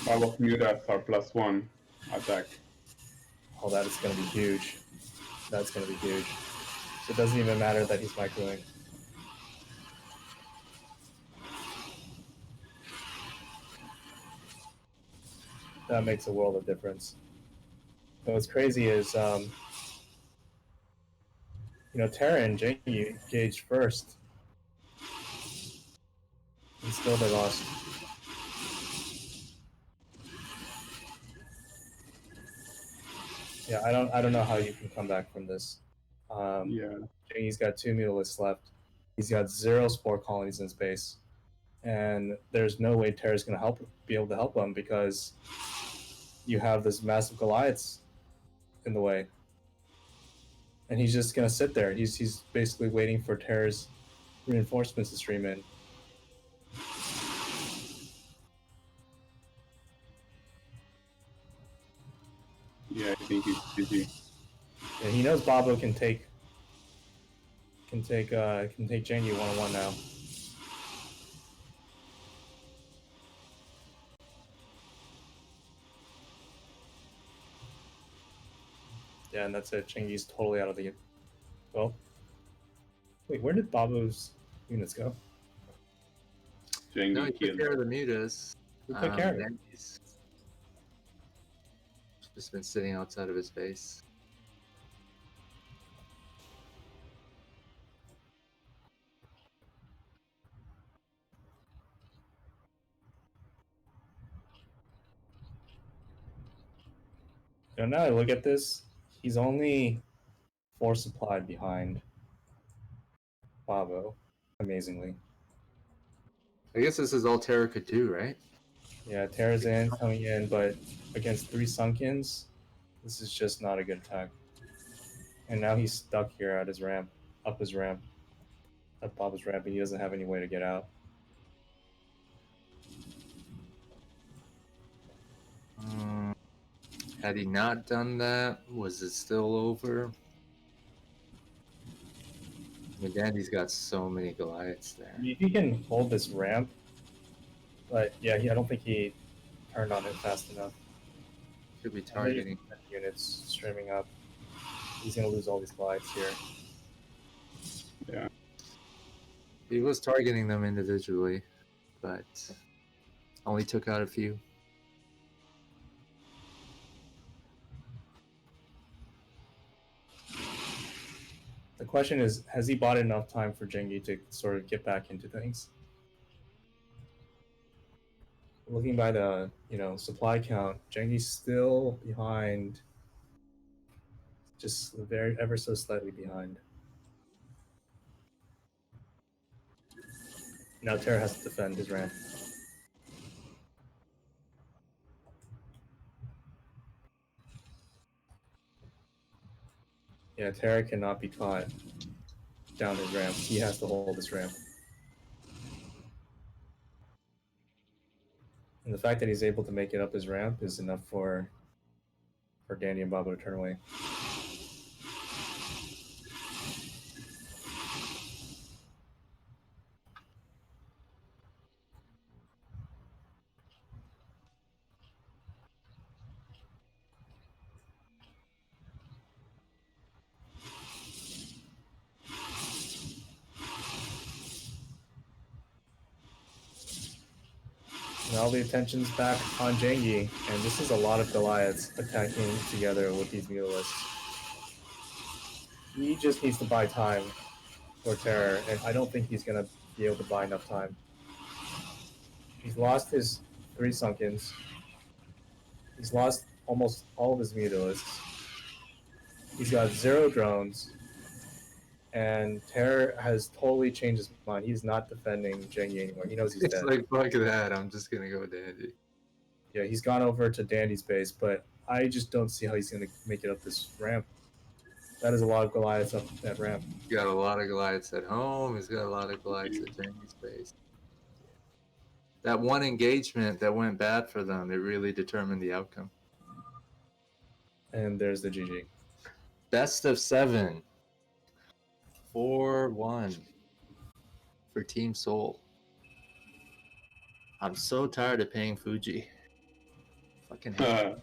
Babo's mutas are +1 attack. Oh, that is going to be huge. That's going to be huge. So it doesn't even matter that he's microing. That makes a world of difference. But what's crazy is, Terra and Janky engaged first, and still they lost. Yeah, I don't know how you can come back from this. Yeah. Janky's got 2 mutalisks left. He's got 0 spore colonies in his base, and there's no way Terra's going to be able to help him because you have this massive Goliaths in the way, and he's just going to sit there. He's basically waiting for Terra's reinforcements to stream in. Yeah, I think it's GG. And he knows Babo can take Janky 1-on-1 now. Yeah, and that's it. Chingy's totally out of the. Well, wait, where did Babo's units go? Jengi No, he took killed. care of the mutas. Who took care of it? Dandy's just been sitting outside of his base. now I look at this, he's only 4 supply behind Babo, amazingly. I guess this is all Terra could do, right? Yeah, Terra's in, coming in, but against 3 Sunkins, this is just not a good attack. And now he's stuck here at his ramp, up his ramp, up Babo's ramp, and he doesn't have any way to get out. Had he not done that, was it still over? I mean, Dandy's got so many Goliaths there. If he can hold this ramp, but yeah, I don't think he turned on it fast enough. Could be targeting units streaming up. He's gonna lose all these glides here. Yeah. He was targeting them individually, but only took out a few. The question is, has he bought enough time for Jengi to sort of get back into things? Looking by the supply count, Jengi's still behind, just very ever so slightly behind. Now Terra has to defend his ramp. Yeah, Terra cannot be caught down his ramp. He has to hold this ramp. And the fact that he's able to make it up his ramp is enough for Dandy and Babo to turn away. And all the attention's back on Jengi, and this is a lot of Goliaths attacking together with these mutalisks. He just needs to buy time for Terror, and I don't think he's gonna be able to buy enough time. He's lost his 3 Sunkins. He's lost almost all of his mutalisks. He's got 0 drones, and Terror has totally changed his mind. He's not defending Jengi anymore. He knows he's It's dead. like, fuck that, I'm just gonna go Dandy. Yeah, he's gone over to Dandy's base, but I just don't see how he's gonna make it up this ramp. That is a lot of Goliaths up that ramp. He's got a lot of Goliaths at home, he's got a lot of Goliaths at Dandy's base. That one engagement that went bad for them, it really determined the outcome. And there's the GG. Best of 7. 4-1 for Team Soul. I'm so tired of paying Fuji. Fucking hell.